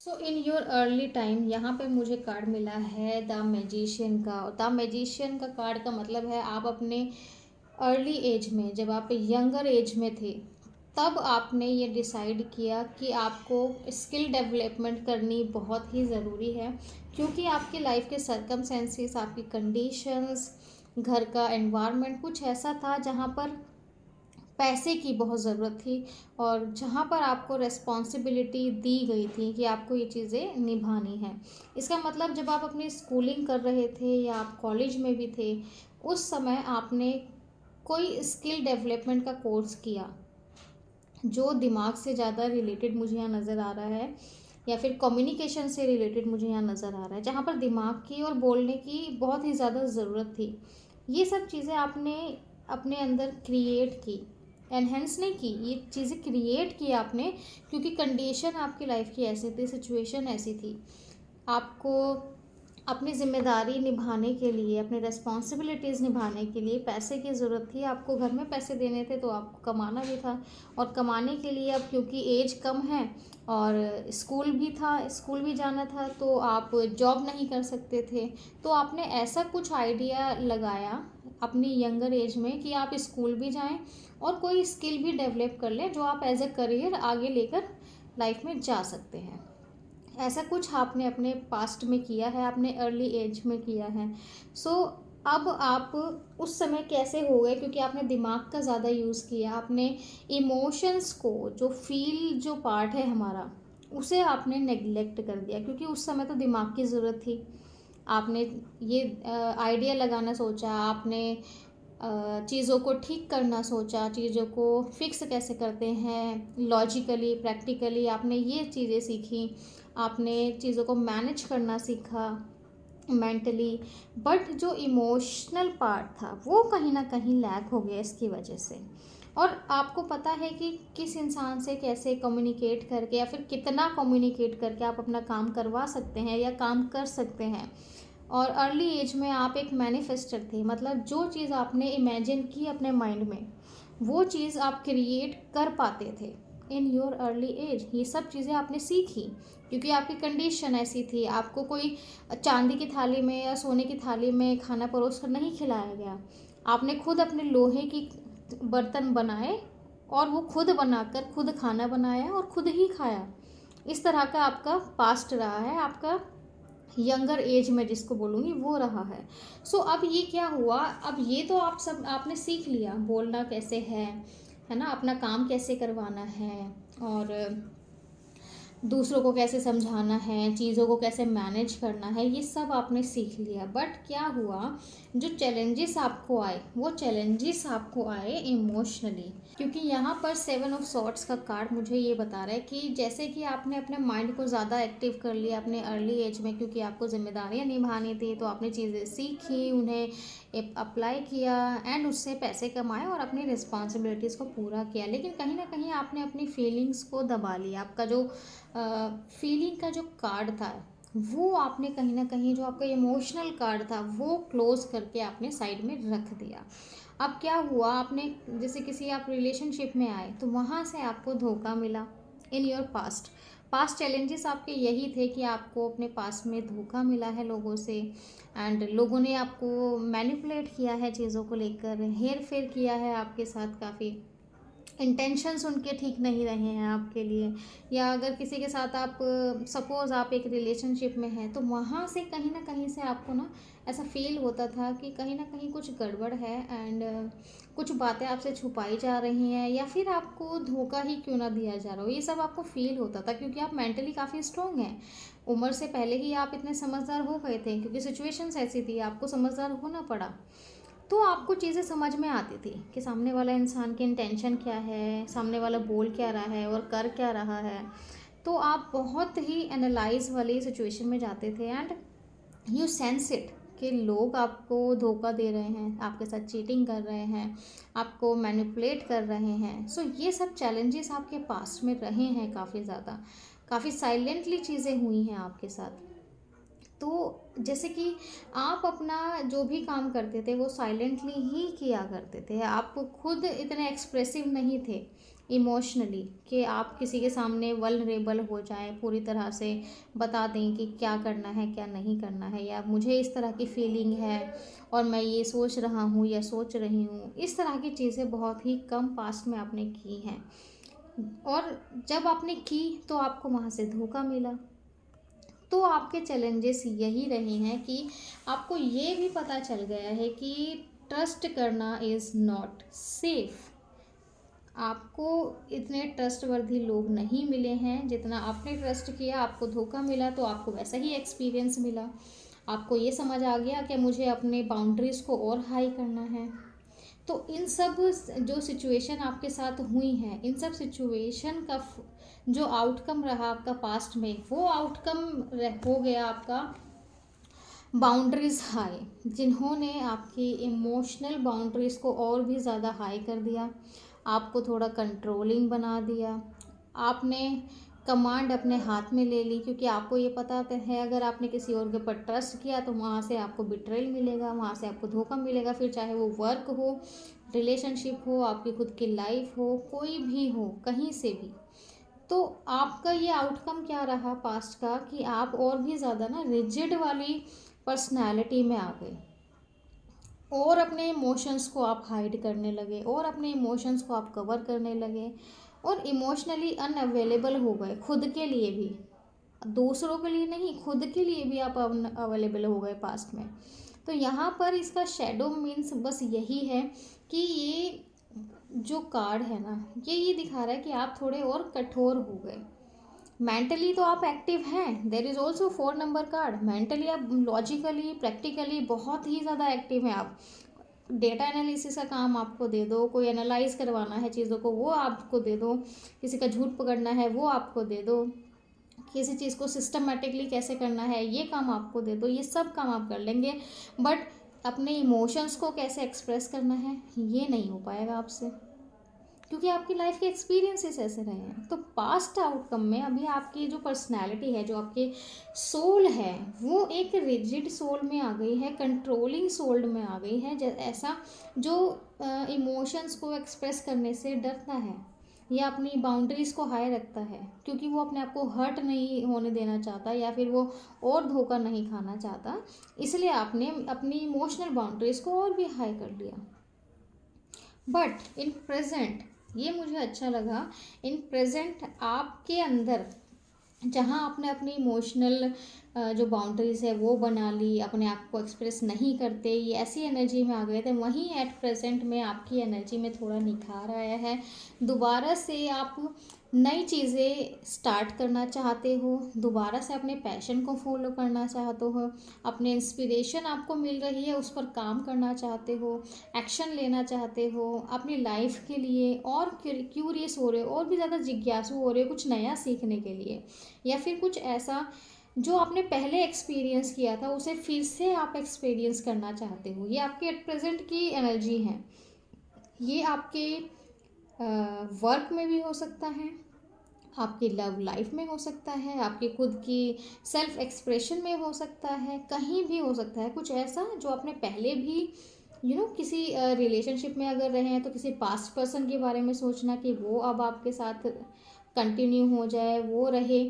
So in your early time यहाँ पे मुझे कार्ड मिला है द मैजिशियन का। द मैजिशियन का कार्ड का मतलब है आप अपने अर्ली एज में, जब आप यंगर एज में थे, तब आपने ये डिसाइड किया कि आपको स्किल डेवलपमेंट करनी बहुत ही ज़रूरी है, क्योंकि आपकी लाइफ के सर्कमस्टेंसेस, आपकी कंडीशंस, घर का एनवायरनमेंट कुछ ऐसा था जहाँ पर पैसे की बहुत ज़रूरत थी और जहाँ पर आपको रिस्पॉन्सिबिलिटी दी गई थी कि आपको ये चीज़ें निभानी है। इसका मतलब जब आप अपनी स्कूलिंग कर रहे थे या आप कॉलेज में भी थे, उस समय आपने कोई स्किल डेवलपमेंट का कोर्स किया जो दिमाग से ज़्यादा रिलेटेड मुझे यहाँ नज़र आ रहा है, या फिर कम्युनिकेशन से रिलेटेड मुझे यहाँ नज़र आ रहा है, जहाँ पर दिमाग की और बोलने की बहुत ही ज़्यादा ज़रूरत थी। ये सब चीज़ें आपने अपने अंदर क्रिएट की, एनहेंस नहीं की, ये चीज़ें क्रिएट की आपने, क्योंकि कंडीशन आपकी लाइफ की ऐसी थी, सिचुएशन ऐसी थी। आपको अपनी ज़िम्मेदारी निभाने के लिए, अपनी रिस्पॉन्सिबिलिटीज़ निभाने के लिए पैसे की ज़रूरत थी। आपको घर में पैसे देने थे तो आपको कमाना भी था, और कमाने के लिए अब क्योंकि एज कम है और स्कूल भी था, स्कूल भी जाना था, तो आप जॉब नहीं कर सकते थे। तो आपने ऐसा कुछ आइडिया लगाया अपनी यंगर एज में कि आप स्कूल भी जाएं और कोई स्किल भी डेवलप कर लें जो आप एज अ करियर आगे लेकर लाइफ में जा सकते हैं। ऐसा कुछ आपने अपने पास्ट में किया है, आपने अर्ली एज में किया है। सो अब आप उस समय कैसे हो गए, क्योंकि आपने दिमाग का ज़्यादा यूज़ किया, आपने इमोशंस को, जो फील जो पार्ट है हमारा, उसे आपने नेग्लेक्ट कर दिया, क्योंकि उस समय तो दिमाग की ज़रूरत थी। आपने ये आइडिया लगाना सोचा, आपने चीज़ों को ठीक करना सोचा, चीज़ों को फिक्स कैसे करते हैं लॉजिकली, प्रैक्टिकली, आपने ये चीज़ें सीखी, आपने चीज़ों को मैनेज करना सीखा मेंटली। बट जो इमोशनल पार्ट था वो कहीं ना कहीं लैक हो गया इसकी वजह से। और आपको पता है कि किस इंसान से कैसे कम्युनिकेट करके या फिर कितना कम्युनिकेट करके आप अपना काम करवा सकते हैं या काम कर सकते हैं। और अर्ली एज में आप एक मैनिफेस्टर थे, मतलब जो चीज़ आपने इमेजिन की अपने माइंड में, वो चीज़ आप क्रिएट कर पाते थे इन योर अर्ली एज। ये सब चीज़ें आपने सीखी क्योंकि आपकी कंडीशन ऐसी थी। आपको कोई चांदी की थाली में या सोने की थाली में खाना परोस कर नहीं खिलाया गया। आपने खुद अपने लोहे की बर्तन बनाए और वो खुद बनाकर खुद खाना बनाया और खुद ही खाया। इस तरह का आपका पास्ट रहा है, आपका यंगर एज में जिसको बोलूँगी वो रहा है। सो अब ये क्या हुआ, अब ये तो आप सब आपने सीख लिया, बोलना कैसे है ना, अपना काम कैसे करवाना है, और दूसरों को कैसे समझाना है, चीज़ों को कैसे मैनेज करना है, ये सब आपने सीख लिया। बट क्या हुआ, जो चैलेंजेस आपको आए वो चैलेंजेस आपको आए इमोशनली। क्योंकि यहाँ पर 7 ऑफ सॉर्ट्स का कार्ड मुझे ये बता रहा है कि जैसे कि आपने अपने माइंड को ज़्यादा एक्टिव कर लिया अपने अर्ली एज में, क्योंकि आपको जिम्मेदारियाँ निभानी थी, तो आपने चीज़ें सीखी, उन्हें अप्लाई किया एंड उससे पैसे कमाए और अपनी रिस्पॉन्सिबिलिटीज़ को पूरा किया। लेकिन कहीं ना कहीं आपने अपनी फीलिंग्स को दबा लिया। आपका जो फीलिंग का जो कार्ड था वो आपने कहीं ना कहीं, जो आपका इमोशनल कार्ड था वो क्लोज करके आपने साइड में रख दिया। अब क्या हुआ, आपने जैसे किसी आप रिलेशनशिप में आए तो वहाँ से आपको धोखा मिला in your past. Past challenges आपके यही थे कि आपको अपने पास में धोखा मिला है लोगों से, एंड लोगों ने आपको मैनिपुलेट किया है, चीज़ों को लेकर हेर फेर किया है आपके साथ, काफ़ी इंटेंशंस उनके ठीक नहीं रहे हैं आपके लिए। या अगर किसी के साथ आप सपोज़ आप एक रिलेशनशिप में हैं तो वहाँ से कहीं ना कहीं से आपको ना ऐसा फील होता था कि कहीं ना कहीं कुछ गड़बड़ है, एंड कुछ बातें आपसे छुपाई जा रही हैं, या फिर आपको धोखा ही क्यों ना दिया जा रहा हो, ये सब आपको फील होता था। क्योंकि आप मेंटली काफ़ी स्ट्रॉन्ग हैं, उम्र से पहले ही आप इतने समझदार हो गए थे, क्योंकि सिचुएशंस ऐसी थी आपको समझदार होना पड़ा। तो आपको चीज़ें समझ में आती थी कि सामने वाला इंसान की इंटेंशन क्या है, सामने वाला बोल क्या रहा है और कर क्या रहा है। तो आप बहुत ही एनालाइज वाली सिचुएशन में जाते थे, एंड यू सेंस इट कि लोग आपको धोखा दे रहे हैं, आपके साथ चीटिंग कर रहे हैं, आपको मैनिपुलेट कर रहे हैं। सो ये सब चैलेंजेस आपके पास्ट में रहे हैं काफ़ी ज़्यादा, काफ़ी साइलेंटली चीज़ें हुई हैं आपके साथ। तो जैसे कि आप अपना जो भी काम करते थे वो साइलेंटली ही किया करते थे, आप खुद इतने एक्सप्रेसिव नहीं थे इमोशनली कि आप किसी के सामने वल्नरेबल हो जाएं, पूरी तरह से बता दें कि क्या करना है क्या नहीं करना है, या मुझे इस तरह की फीलिंग है और मैं ये सोच रहा हूँ या सोच रही हूँ। इस तरह की चीज़ें बहुत ही कम पास्ट में आपने की हैं, और जब आपने की तो आपको वहाँ से धोखा मिला। तो आपके चैलेंजेस यही रहे हैं कि आपको ये भी पता चल गया है कि ट्रस्ट करना इज़ नॉट सेफ। आपको इतने ट्रस्टवर्दी लोग नहीं मिले हैं जितना आपने ट्रस्ट किया, आपको धोखा मिला तो आपको वैसा ही एक्सपीरियंस मिला। आपको ये समझ आ गया कि मुझे अपने बाउंड्रीज़ को और हाई करना है। तो इन सब जो सिचुएशन आपके साथ हुई हैं, इन सब सिचुएशन का जो आउटकम रहा आपका पास्ट में, वो आउटकम हो गया आपका बाउंड्रीज़ हाई, जिन्होंने आपकी इमोशनल बाउंड्रीज़ को और भी ज़्यादा हाई कर दिया, आपको थोड़ा कंट्रोलिंग बना दिया। आपने कमांड अपने हाथ में ले ली, क्योंकि आपको ये पता है अगर आपने किसी और के ऊपर ट्रस्ट किया तो वहाँ से आपको बिट्रेल मिलेगा, वहाँ से आपको धोखा मिलेगा, फिर चाहे वो वर्क हो, रिलेशनशिप हो, आपकी खुद की लाइफ हो, कोई भी हो, कहीं से भी। तो आपका ये आउटकम क्या रहा पास्ट का कि आप और भी ज़्यादा ना रिजिड वाली पर्सनैलिटी में आ गए, और अपने इमोशंस को आप हाइड करने लगे, और अपने इमोशंस को आप कवर करने लगे, और इमोशनली अनअवेलेबल हो गए खुद के लिए भी, दूसरों के लिए नहीं, खुद के लिए भी आप अवेलेबल हो गए पास्ट में। तो यहाँ पर इसका शेडो मीन्स बस यही है कि ये जो कार्ड है ना, ये दिखा रहा है कि आप थोड़े और कठोर हो गए। मेंटली तो आप एक्टिव हैं, there is also 4 number card. Mentally आप लॉजिकली प्रैक्टिकली बहुत ही ज़्यादा एक्टिव हैं। आप डेटा एनालिसिस का काम आपको दे दो, कोई एनालाइज करवाना है चीज़ों को वो आपको दे दो, किसी का झूठ पकड़ना है वो आपको दे दो, किसी चीज़ को सिस्टमेटिकली कैसे करना है ये काम आपको दे दो, ये सब काम आप कर लेंगे। बट अपने इमोशंस को कैसे एक्सप्रेस करना है ये नहीं हो पाएगा आपसे, क्योंकि आपकी लाइफ के एक्सपीरियंसेस ऐसे रहे हैं। तो पास्ट आउटकम में अभी आपकी जो पर्सनैलिटी है, जो आपके सोल है, वो एक रिजिड सोल में आ गई है, कंट्रोलिंग सोल में आ गई है, ऐसा जो इमोशंस को एक्सप्रेस करने से डरता है या अपनी बाउंड्रीज़ को हाई रखता है, क्योंकि वो अपने आप को हर्ट नहीं होने देना चाहता, या फिर वो और धोखा नहीं खाना चाहता। इसलिए आपने अपनी इमोशनल बाउंड्रीज़ को और भी हाई कर लिया। बट इन प्रेजेंट, ये मुझे अच्छा लगा, इन प्रेजेंट आपके अंदर जहाँ आपने अपनी इमोशनल जो बाउंड्रीज है वो बना ली, अपने आप को एक्सप्रेस नहीं करते, ये ऐसी एनर्जी में आ गए थे। वहीं एट प्रेजेंट में आपकी एनर्जी में थोड़ा निखार आया है, दोबारा से आप नई चीज़ें स्टार्ट करना चाहते हो, दोबारा से अपने पैशन को फॉलो करना चाहते हो, अपने इंस्पिरेशन आपको मिल रही है उस पर काम करना चाहते हो, एक्शन लेना चाहते हो अपनी लाइफ के लिए, और क्यूरियस हो रहे हो और भी ज़्यादा जिज्ञासु हो रहे हो कुछ नया सीखने के लिए, या फिर कुछ ऐसा जो आपने पहले एक्सपीरियंस किया था उसे फिर से आप एक्सपीरियंस करना चाहते हो। ये आपके एट प्रेजेंट की एनर्जी है। ये आपके वर्क में भी हो सकता है, आपकी लव लाइफ में हो सकता है, आपकी खुद की सेल्फ एक्सप्रेशन में हो सकता है, कहीं भी हो सकता है कुछ ऐसा जो आपने पहले भी किसी रिलेशनशिप में अगर रहे हैं तो किसी पास्ट पर्सन के बारे में सोचना कि वो अब आपके साथ कंटिन्यू हो जाए, वो रहे,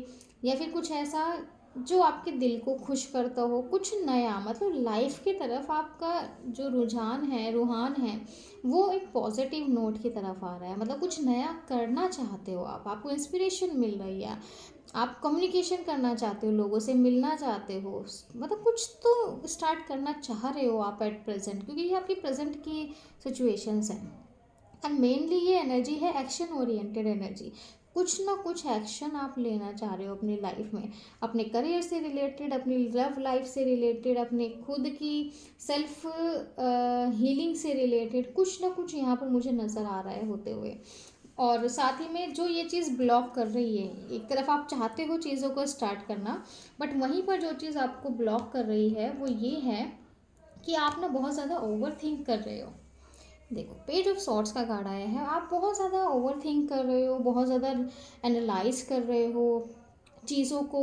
या फिर कुछ ऐसा जो आपके दिल को खुश करता हो, कुछ नया, मतलब लाइफ की तरफ आपका जो रुझान है, रूहान है, वो एक पॉजिटिव नोट की तरफ आ रहा है। मतलब कुछ नया करना चाहते हो आप, आपको इंस्पिरेशन मिल रही है, आप कम्युनिकेशन करना चाहते हो, लोगों से मिलना चाहते हो, मतलब कुछ तो स्टार्ट करना चाह रहे हो आप एट प्रेजेंट, क्योंकि ये आपकी प्रेजेंट की सिचुएशंस हैं। एंड मेनली ये एनर्जी है एक्शन ओरिएंटेड एनर्जी। कुछ ना कुछ एक्शन आप लेना चाह रहे हो अपनी लाइफ में, अपने करियर से रिलेटेड, अपनी लव लाइफ से रिलेटेड, अपने खुद की सेल्फ हीलिंग से रिलेटेड, कुछ ना कुछ यहाँ पर मुझे नज़र आ रहा है होते हुए। और साथ ही में जो ये चीज़ ब्लॉक कर रही है, एक तरफ आप चाहते हो चीज़ों को स्टार्ट करना, बट वहीं पर जो चीज़ आपको ब्लॉक कर रही है वो ये है कि आप ना बहुत ज़्यादा ओवर थिंक कर रहे हो। देखो, पेज ऑफ सॉर्ट्स का कार्ड आया है, आप बहुत ज़्यादा ओवर थिंक कर रहे हो, बहुत ज़्यादा एनालाइज कर रहे हो, चीज़ों को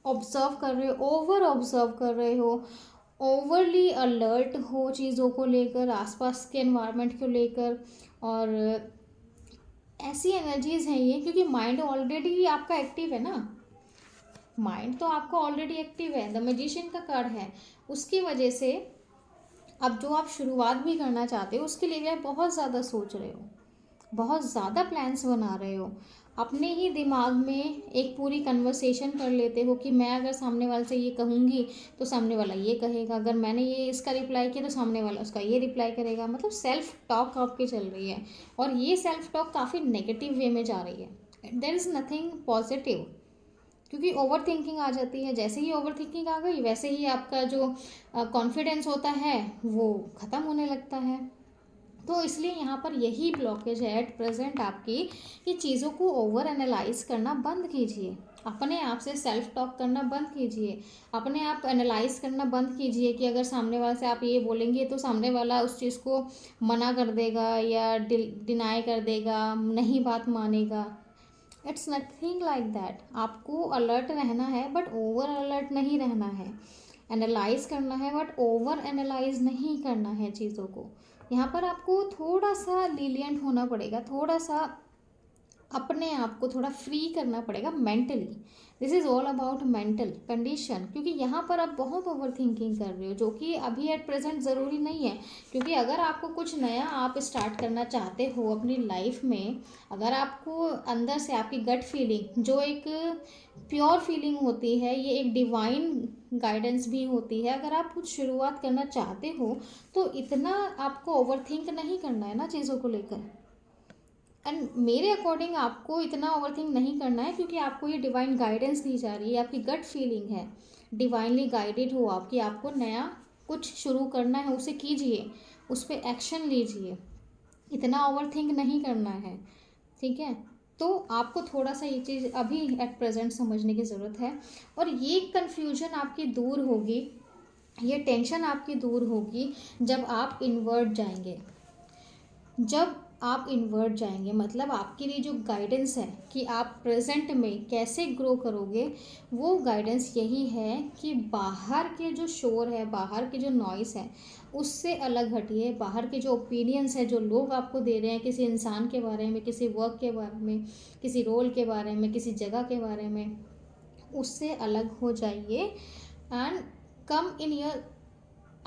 ऑब्जर्व कर रहे हो, ओवर ऑब्जर्व कर रहे हो, ओवरली अलर्ट हो चीज़ों को लेकर, आसपास के एनवायरनमेंट को लेकर। और ऐसी एनर्जीज हैं ये, क्योंकि माइंड ऑलरेडी आपका एक्टिव है ना, माइंड तो आपका ऑलरेडी एक्टिव है, द मैजिशियन का कार्ड है, उसकी वजह से अब जो आप शुरुआत भी करना चाहते हो उसके लिए भी आप बहुत ज़्यादा सोच रहे हो, बहुत ज़्यादा प्लान्स बना रहे हो, अपने ही दिमाग में एक पूरी कन्वर्सेशन कर लेते हो कि मैं अगर सामने वाले से ये कहूँगी तो सामने वाला ये कहेगा, अगर मैंने ये इसका रिप्लाई किया तो सामने वाला उसका ये रिप्लाई करेगा। मतलब सेल्फ टॉक आपकी चल रही है, और ये सेल्फ टॉक काफ़ी नेगेटिव वे में जा रही है। देयर इज़ नथिंग पॉजिटिव, क्योंकि ओवर थिंकिंग आ जाती है। जैसे ही ओवर थिंकिंग आ गई वैसे ही आपका जो कॉन्फिडेंस होता है वो ख़त्म होने लगता है। तो इसलिए यहाँ पर यही ब्लॉकेज है एट प्रेजेंट आपकी, कि चीज़ों को ओवर एनालाइज करना बंद कीजिए, अपने आप से सेल्फ टॉक करना बंद कीजिए, अपने आप एनालाइज करना बंद कीजिए कि अगर सामने वाले से आप ये बोलेंगे तो सामने वाला उस चीज़ को मना कर देगा या डिनाई कर देगा, नहीं बात मानेगा। It's nothing like that. आपको अलर्ट रहना है बट ओवर अलर्ट नहीं रहना है, एनालाइज करना है बट ओवर एनालाइज नहीं करना है चीज़ों को। यहाँ पर आपको थोड़ा सा लीलियंट होना पड़ेगा, थोड़ा सा अपने आप को थोड़ा फ्री करना पड़ेगा mentally. This is all about mental condition, क्योंकि यहाँ पर आप बहुत ओवर थिंकिंग कर रहे हो जो कि अभी एट प्रेजेंट ज़रूरी नहीं है। क्योंकि अगर आपको कुछ नया आप स्टार्ट करना चाहते हो अपनी लाइफ में, अगर आपको अंदर से आपकी गट फीलिंग जो एक प्योर फीलिंग होती है, ये एक डिवाइन गाइडेंस भी होती है, अगर आप कुछ शुरुआत करना चाहते हो तो इतना आपको ओवर थिंक नहीं करना है ना चीज़ों को लेकर। एंड मेरे अकॉर्डिंग आपको इतना ओवरथिंक नहीं करना है, क्योंकि आपको ये डिवाइन गाइडेंस दी जा रही है, आपकी गट फीलिंग है, डिवाइनली गाइडेड हो आपकी, आपको नया कुछ शुरू करना है, उसे कीजिए, उस पर एक्शन लीजिए, इतना ओवरथिंक नहीं करना है। ठीक है, तो आपको थोड़ा सा ये चीज़ अभी एट प्रेजेंट समझने की ज़रूरत है। और ये कन्फ्यूजन आपकी दूर होगी, ये टेंशन आपकी दूर होगी जब आप इनवर्ड जाएंगे। जब आप इनवर्ट जाएंगे मतलब आपके लिए जो गाइडेंस है कि आप प्रेजेंट में कैसे ग्रो करोगे, वो गाइडेंस यही है कि बाहर के जो शोर है, बाहर के जो नॉइस है, उससे अलग हटिए। बाहर के जो ओपिनियंस है जो लोग आपको दे रहे हैं किसी इंसान के बारे में, किसी वर्क के बारे में, किसी रोल के बारे में, किसी जगह के बारे में, उससे अलग हो जाइए and come in your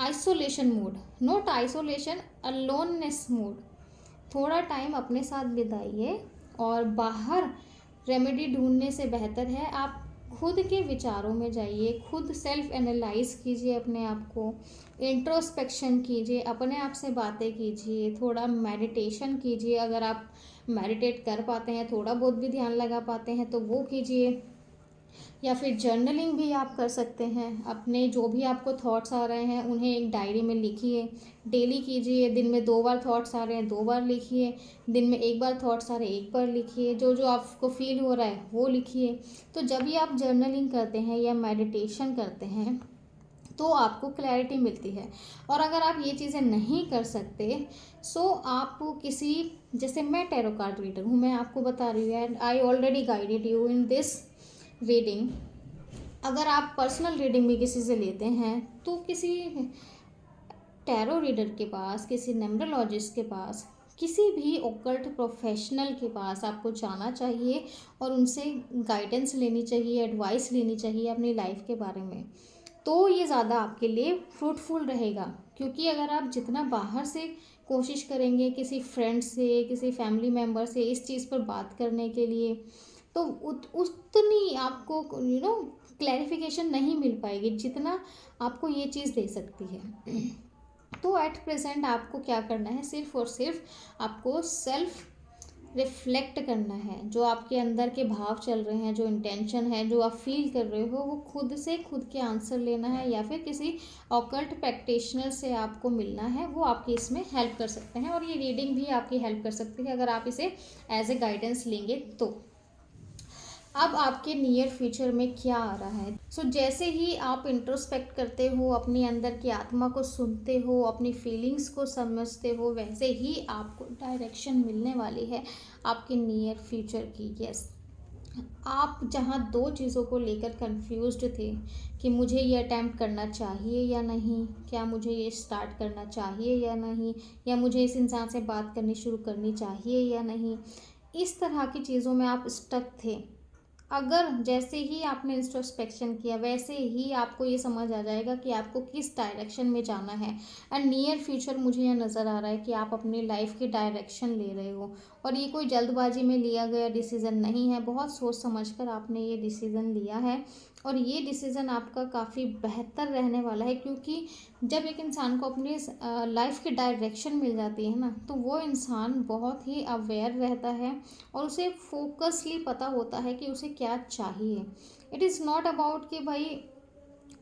isolation mode, not isolation, aloneness mode. थोड़ा टाइम अपने साथ बिताइए, और बाहर रेमेडी ढूंढने से बेहतर है आप खुद के विचारों में जाइए, खुद सेल्फ एनालाइज कीजिए अपने आप को, इंट्रोस्पेक्शन कीजिए, अपने आप से बातें कीजिए, थोड़ा मेडिटेशन कीजिए। अगर आप मेडिटेट कर पाते हैं, थोड़ा बहुत भी ध्यान लगा पाते हैं तो वो कीजिए, या फिर जर्नलिंग भी आप कर सकते हैं। अपने जो भी आपको थॉट्स आ रहे हैं उन्हें एक डायरी में लिखिए, डेली कीजिए। दिन में 2 बार थॉट्स आ रहे हैं 2 बार लिखिए, दिन में 1 बार थॉट्स आ रहे हैं 1 बार लिखिए, जो जो आपको फील हो रहा है वो लिखिए। तो जब भी आप जर्नलिंग करते हैं या मेडिटेशन करते हैं तो आपको क्लैरिटी मिलती है। और अगर आप ये चीज़ें नहीं कर सकते, सो आप किसी, जैसे मैं टैरो कार्ड रीडर हूँ, मैं आपको बता रही हूँ and I already guided you in this reading. अगर आप पर्सनल रीडिंग भी किसी से लेते हैं तो किसी टैरो रीडर के पास, किसी न्यूमरोलॉजिस्ट के पास, किसी भी ओकल्ट प्रोफेशनल के पास आपको जाना चाहिए और उनसे गाइडेंस लेनी चाहिए, एडवाइस लेनी चाहिए अपनी लाइफ के बारे में। तो ये ज़्यादा आपके लिए फ्रूटफुल रहेगा, क्योंकि अगर आप जितना बाहर से कोशिश करेंगे किसी फ्रेंड से, किसी फैमिली मेम्बर से इस चीज़ पर बात करने के लिए, तो उतनी आपको क्लैरिफिकेशन नहीं मिल पाएगी जितना आपको ये चीज़ दे सकती है। तो एट प्रेजेंट आपको क्या करना है, सिर्फ और सिर्फ आपको सेल्फ रिफ्लेक्ट करना है। जो आपके अंदर के भाव चल रहे हैं, जो इंटेंशन है, जो आप फील कर रहे हो, वो खुद से खुद के आंसर लेना है, या फिर किसी ऑकल्ट प्रैक्टिशनर से आपको मिलना है, वो आपकी इसमें हेल्प कर सकते हैं। और ये रीडिंग भी आपकी हेल्प कर सकती है अगर आप इसे एज ए गाइडेंस लेंगे तो। अब आपके नियर फ्यूचर में क्या आ रहा है, जैसे ही आप इंट्रोस्पेक्ट करते हो, अपनी अंदर की आत्मा को सुनते हो, अपनी फीलिंग्स को समझते हो, वैसे ही आपको डायरेक्शन मिलने वाली है आपके नियर फ्यूचर की। यस, आप जहाँ 2 चीज़ों को लेकर कंफ्यूज्ड थे कि मुझे ये अटैम्प्ट करना चाहिए या नहीं, क्या मुझे ये स्टार्ट करना चाहिए या नहीं, या मुझे इस इंसान से बात करनी शुरू करनी चाहिए या नहीं, इस तरह की चीज़ों में आप स्टक थे। अगर जैसे ही आपने इंट्रोस्पेक्शन किया, वैसे ही आपको ये समझ आ जाएगा कि आपको किस डायरेक्शन में जाना है। एंड नियर फ्यूचर मुझे यह नज़र आ रहा है कि आप अपनी लाइफ की डायरेक्शन ले रहे हो, और ये कोई जल्दबाजी में लिया गया डिसीज़न नहीं है, बहुत सोच समझकर आपने ये डिसीज़न लिया है। और ये डिसीज़न आपका काफ़ी बेहतर रहने वाला है, क्योंकि जब एक इंसान को अपनी लाइफ की डायरेक्शन मिल जाती है ना, तो वो इंसान बहुत ही अवेयर रहता है और उसे फोकसली पता होता है कि उसे क्या चाहिए। इट इज़ नॉट अबाउट कि भाई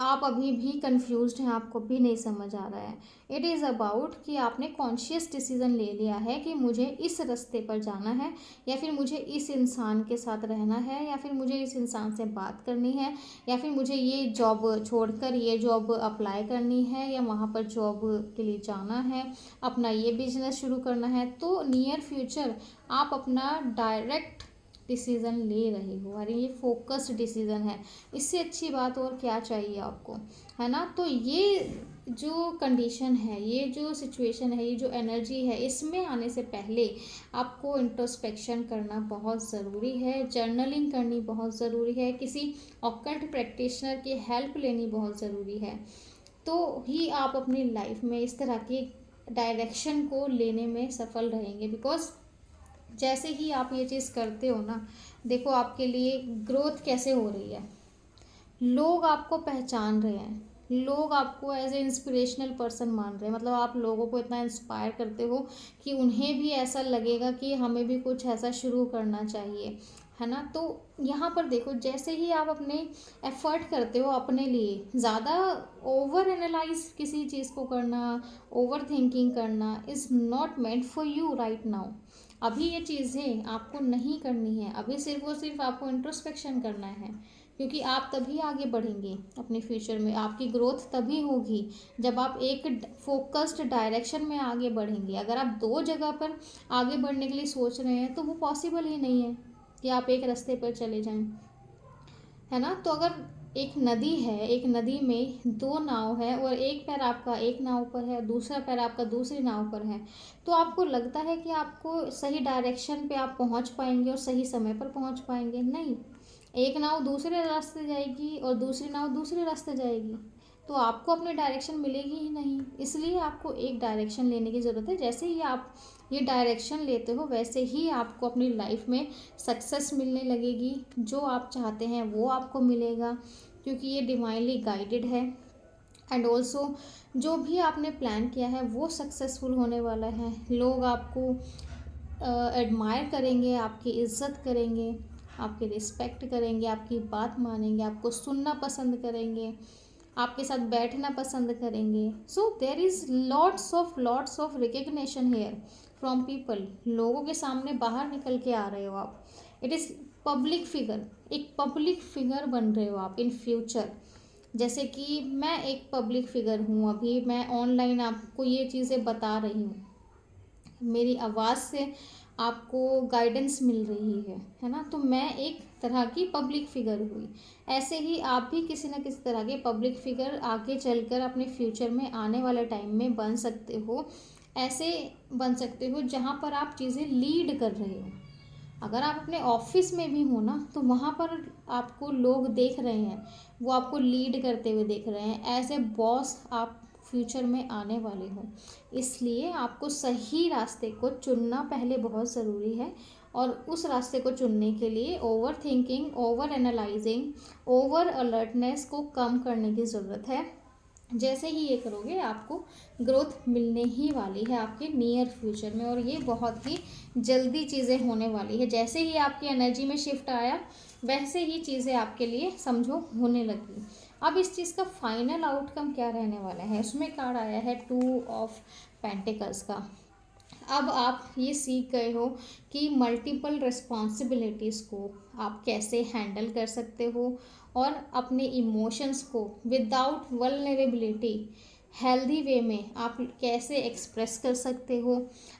आप अभी भी कंफ्यूज्ड हैं, आपको भी नहीं समझ आ रहा है। इट इज़ अबाउट कि आपने कॉन्शियस डिसीज़न ले लिया है कि मुझे इस रास्ते पर जाना है, या फिर मुझे इस इंसान के साथ रहना है, या फिर मुझे इस इंसान से बात करनी है, या फिर मुझे ये जॉब छोड़कर ये जॉब अप्लाई करनी है, या वहाँ पर जॉब के लिए जाना है, अपना ये बिजनेस शुरू करना है। तो नियर फ्यूचर आप अपना डायरेक्ट डिसीज़न ले रहे हो, अरे ये फोकस्ड डिसीज़न है, इससे अच्छी बात और क्या चाहिए आपको, है ना। तो ये जो कंडीशन है, ये जो सिचुएशन है, ये जो एनर्जी है, इसमें आने से पहले आपको इंट्रोस्पेक्शन करना बहुत ज़रूरी है, जर्नलिंग करनी बहुत ज़रूरी है, किसी ऑकल्ट प्रैक्टिशनर की हेल्प लेनी बहुत ज़रूरी है। तो ही आप अपनी लाइफ में इस तरह की डायरेक्शन को लेने में सफल रहेंगे। बिकॉज जैसे ही आप ये चीज़ करते हो ना, देखो आपके लिए ग्रोथ कैसे हो रही है, लोग आपको पहचान रहे हैं, लोग आपको एज ए इंस्पिरेशनल पर्सन मान रहे हैं। मतलब आप लोगों को इतना इंस्पायर करते हो कि उन्हें भी ऐसा लगेगा कि हमें भी कुछ ऐसा शुरू करना चाहिए, है ना। तो यहाँ पर देखो, जैसे ही आप अपने एफर्ट करते हो अपने लिए, ज़्यादा ओवर एनालाइज किसी चीज़ को करना, ओवर थिंकिंग करना is not meant for you right now. अभी ये चीज़ें आपको नहीं करनी है, अभी सिर्फ और सिर्फ आपको इंट्रोस्पेक्शन करना है, क्योंकि आप तभी आगे बढ़ेंगे अपने फ्यूचर में। आपकी ग्रोथ तभी होगी जब आप एक फोकस्ड डायरेक्शन में आगे बढ़ेंगे। अगर आप 2 जगह पर आगे बढ़ने के लिए सोच रहे हैं तो वो पॉसिबल ही नहीं है कि आप एक रास्ते पर चले जाएं, है ना। तो अगर एक नदी है, एक नदी में 2 नाव है, और एक पैर आपका एक नाव पर है, दूसरा पैर आपका दूसरी नाव पर है, तो आपको लगता है कि आपको सही डायरेक्शन पे आप पहुंच पाएंगे और सही समय पर पहुंच पाएंगे? नहीं, एक नाव दूसरे रास्ते जाएगी और दूसरी नाव दूसरे रास्ते जाएगी, तो आपको अपनी डायरेक्शन मिलेगी ही नहीं। इसलिए आपको एक डायरेक्शन लेने की ज़रूरत है। जैसे ही आप ये डायरेक्शन लेते हो, वैसे ही आपको अपनी लाइफ में सक्सेस मिलने लगेगी। जो आप चाहते हैं वो आपको मिलेगा, क्योंकि ये डिवाइनली गाइडेड है। एंड ऑल्सो जो भी आपने प्लान किया है वो सक्सेसफुल होने वाला है। लोग आपको एडमायर करेंगे, आपकी इज्जत करेंगे, आपकी रिस्पेक्ट करेंगे, आपकी बात मानेंगे, आपको सुनना पसंद करेंगे, आपके साथ बैठना पसंद करेंगे। So there is lots of recognition here from people. लोगों के सामने बाहर निकल के आ रहे हो आप। इट इज़ पब्लिक फिगर, एक पब्लिक फिगर बन रहे हो आप इन फ्यूचर। जैसे कि मैं एक पब्लिक फिगर हूँ, अभी मैं ऑनलाइन आपको ये चीज़ें बता रही हूँ, मेरी आवाज़ से आपको गाइडेंस मिल रही है ना। तो मैं एक तरह की पब्लिक फिगर हुई। ऐसे ही आप भी किसी न किसी तरह के पब्लिक फिगर आगे चलकर अपने फ्यूचर में आने वाले टाइम में बन सकते हो। ऐसे बन सकते हो जहाँ पर आप चीज़ें लीड कर रहे हो। अगर आप अपने ऑफिस में भी हो ना, तो वहाँ पर आपको लोग देख रहे हैं, वो आपको लीड करते हुए देख रहे हैं। एज ए बॉस आप फ्यूचर में आने वाले हो। इसलिए आपको सही रास्ते को चुनना पहले बहुत ज़रूरी है। और उस रास्ते को चुनने के लिए over thinking, over analysing, over alertness को कम करने की ज़रूरत है। जैसे ही ये करोगे आपको ग्रोथ मिलने ही वाली है आपके नियर फ्यूचर में, और ये बहुत ही जल्दी चीज़ें होने वाली है। जैसे ही आपकी एनर्जी में शिफ्ट आया, वैसे ही चीज़ें आपके लिए समझो होने लगी। अब इस चीज़ का फाइनल आउटकम क्या रहने वाला है, उसमें कार्ड आया है 2 ऑफ पेंटिकल्स का। अब आप ये सीख गए हो कि मल्टीपल रिस्पॉन्सिबिलिटीज़ को आप कैसे हैंडल कर सकते हो, और अपने इमोशंस को विदाउट वल्नरेबिलिटी हेल्दी वे में आप कैसे एक्सप्रेस कर सकते हो,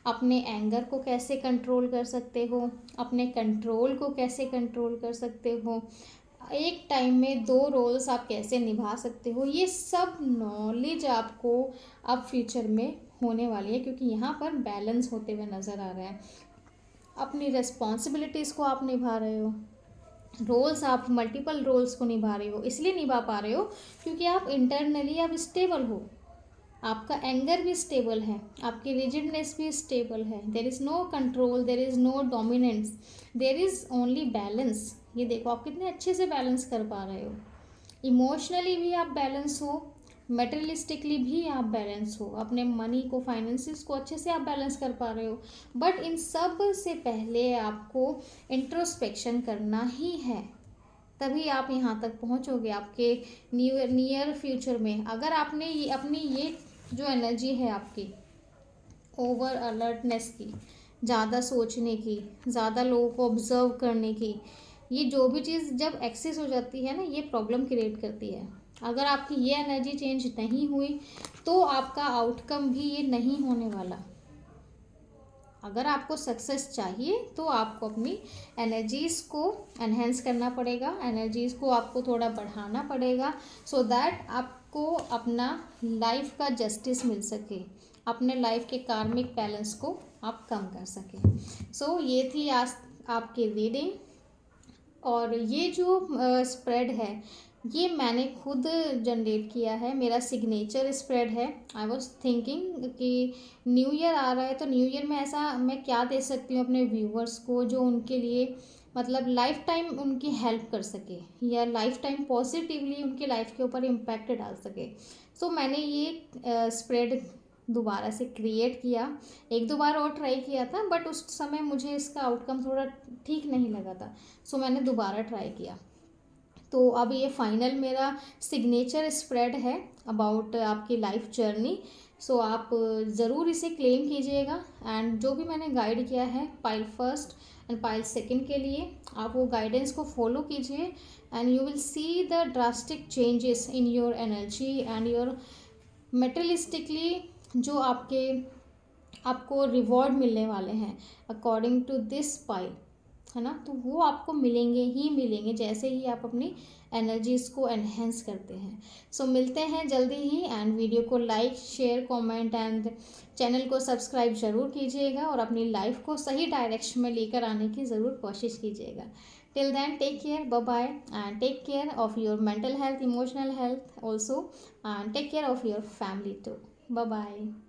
अपने एंगर को कैसे कंट्रोल कर सकते हो, अपने कंट्रोल को कैसे कंट्रोल कर सकते हो, एक टाइम में 2 रोल्स आप कैसे निभा सकते हो। ये सब नॉलेज आपको अब फ्यूचर में होने वाली है, क्योंकि यहाँ पर बैलेंस होते हुए नज़र आ रहा है। अपनी रिस्पॉन्सिबिलिटीज़ को आप निभा रहे हो, रोल्स आप मल्टीपल रोल्स को निभा रहे हो। इसलिए निभा पा रहे हो क्योंकि आप इंटरनली आप स्टेबल हो, आपका एंगर भी स्टेबल है, आपकी रिजिडनेस भी स्टेबल है। There is no control, there is no dominance, there is only balance. ये देखो आप कितने अच्छे से बैलेंस कर पा रहे हो। इमोशनली भी आप बैलेंस हो, मटेरियलिस्टिकली भी आप बैलेंस हो, अपने मनी को, फाइनेंसिस को अच्छे से आप बैलेंस कर पा रहे हो। बट इन सब से पहले आपको इंट्रोस्पेक्शन करना ही है, तभी आप यहाँ तक पहुँचोगे आपके नियर फ्यूचर में। अगर आपने ये अपनी ये जो एनर्जी है आपकी ओवर अलर्टनेस की, ज़्यादा सोचने की, ज़्यादा लोगों को ऑब्जर्व करने की, ये जो भी चीज़ जब एक्सेस हो जाती है ना, ये प्रॉब्लम क्रिएट करती है। अगर आपकी ये एनर्जी चेंज नहीं हुई तो आपका आउटकम भी ये नहीं होने वाला। अगर आपको सक्सेस चाहिए तो आपको अपनी एनर्जीज़ को एनहेंस करना पड़ेगा, एनर्जीज़ को आपको थोड़ा बढ़ाना पड़ेगा, सो दैट आपको अपना लाइफ का जस्टिस मिल सके, अपने लाइफ के कार्मिक बैलेंस को आप कम कर सकें। सो ये थी आज आपकी रीडिंग। और ये जो स्प्रेड है ये मैंने खुद जनरेट किया है, मेरा सिग्नेचर स्प्रेड है। आई वॉज थिंकिंग कि न्यू ईयर आ रहा है, तो न्यू ईयर में ऐसा मैं क्या दे सकती हूँ अपने व्यूवर्स को जो उनके लिए मतलब लाइफ टाइम उनकी हेल्प कर सके, या लाइफ टाइम पॉजिटिवली उनकी लाइफ के ऊपर इम्पैक्ट डाल सके। सो मैंने ये स्प्रेड दोबारा से क्रिएट किया। 1-2 बार और ट्राई किया था, बट उस समय मुझे इसका आउटकम थोड़ा ठीक नहीं लगा था, सो मैंने दोबारा ट्राई किया। तो अब ये फाइनल मेरा सिग्नेचर स्प्रेड है अबाउट आपकी लाइफ जर्नी। सो आप ज़रूर इसे क्लेम कीजिएगा। एंड जो भी मैंने गाइड किया है pile first and pile second के लिए, आप वो गाइडेंस को फॉलो कीजिए, and you will see the drastic changes in your energy and your materialistically, जो आपको रिवॉर्ड मिलने वाले हैं अकॉर्डिंग टू दिस पाइल, है ना। तो वो आपको मिलेंगे ही मिलेंगे जैसे ही आप अपनी एनर्जीज़ को एनहेंस करते हैं। सो मिलते हैं जल्दी ही, एंड वीडियो को like, share, comment and channel को सब्सक्राइब ज़रूर कीजिएगा, और अपनी लाइफ को सही डायरेक्शन में लेकर आने की ज़रूर कोशिश कीजिएगा। Till then take care, bye bye, and take care of your mental health, emotional health also, and take care of your family too. Bye bye.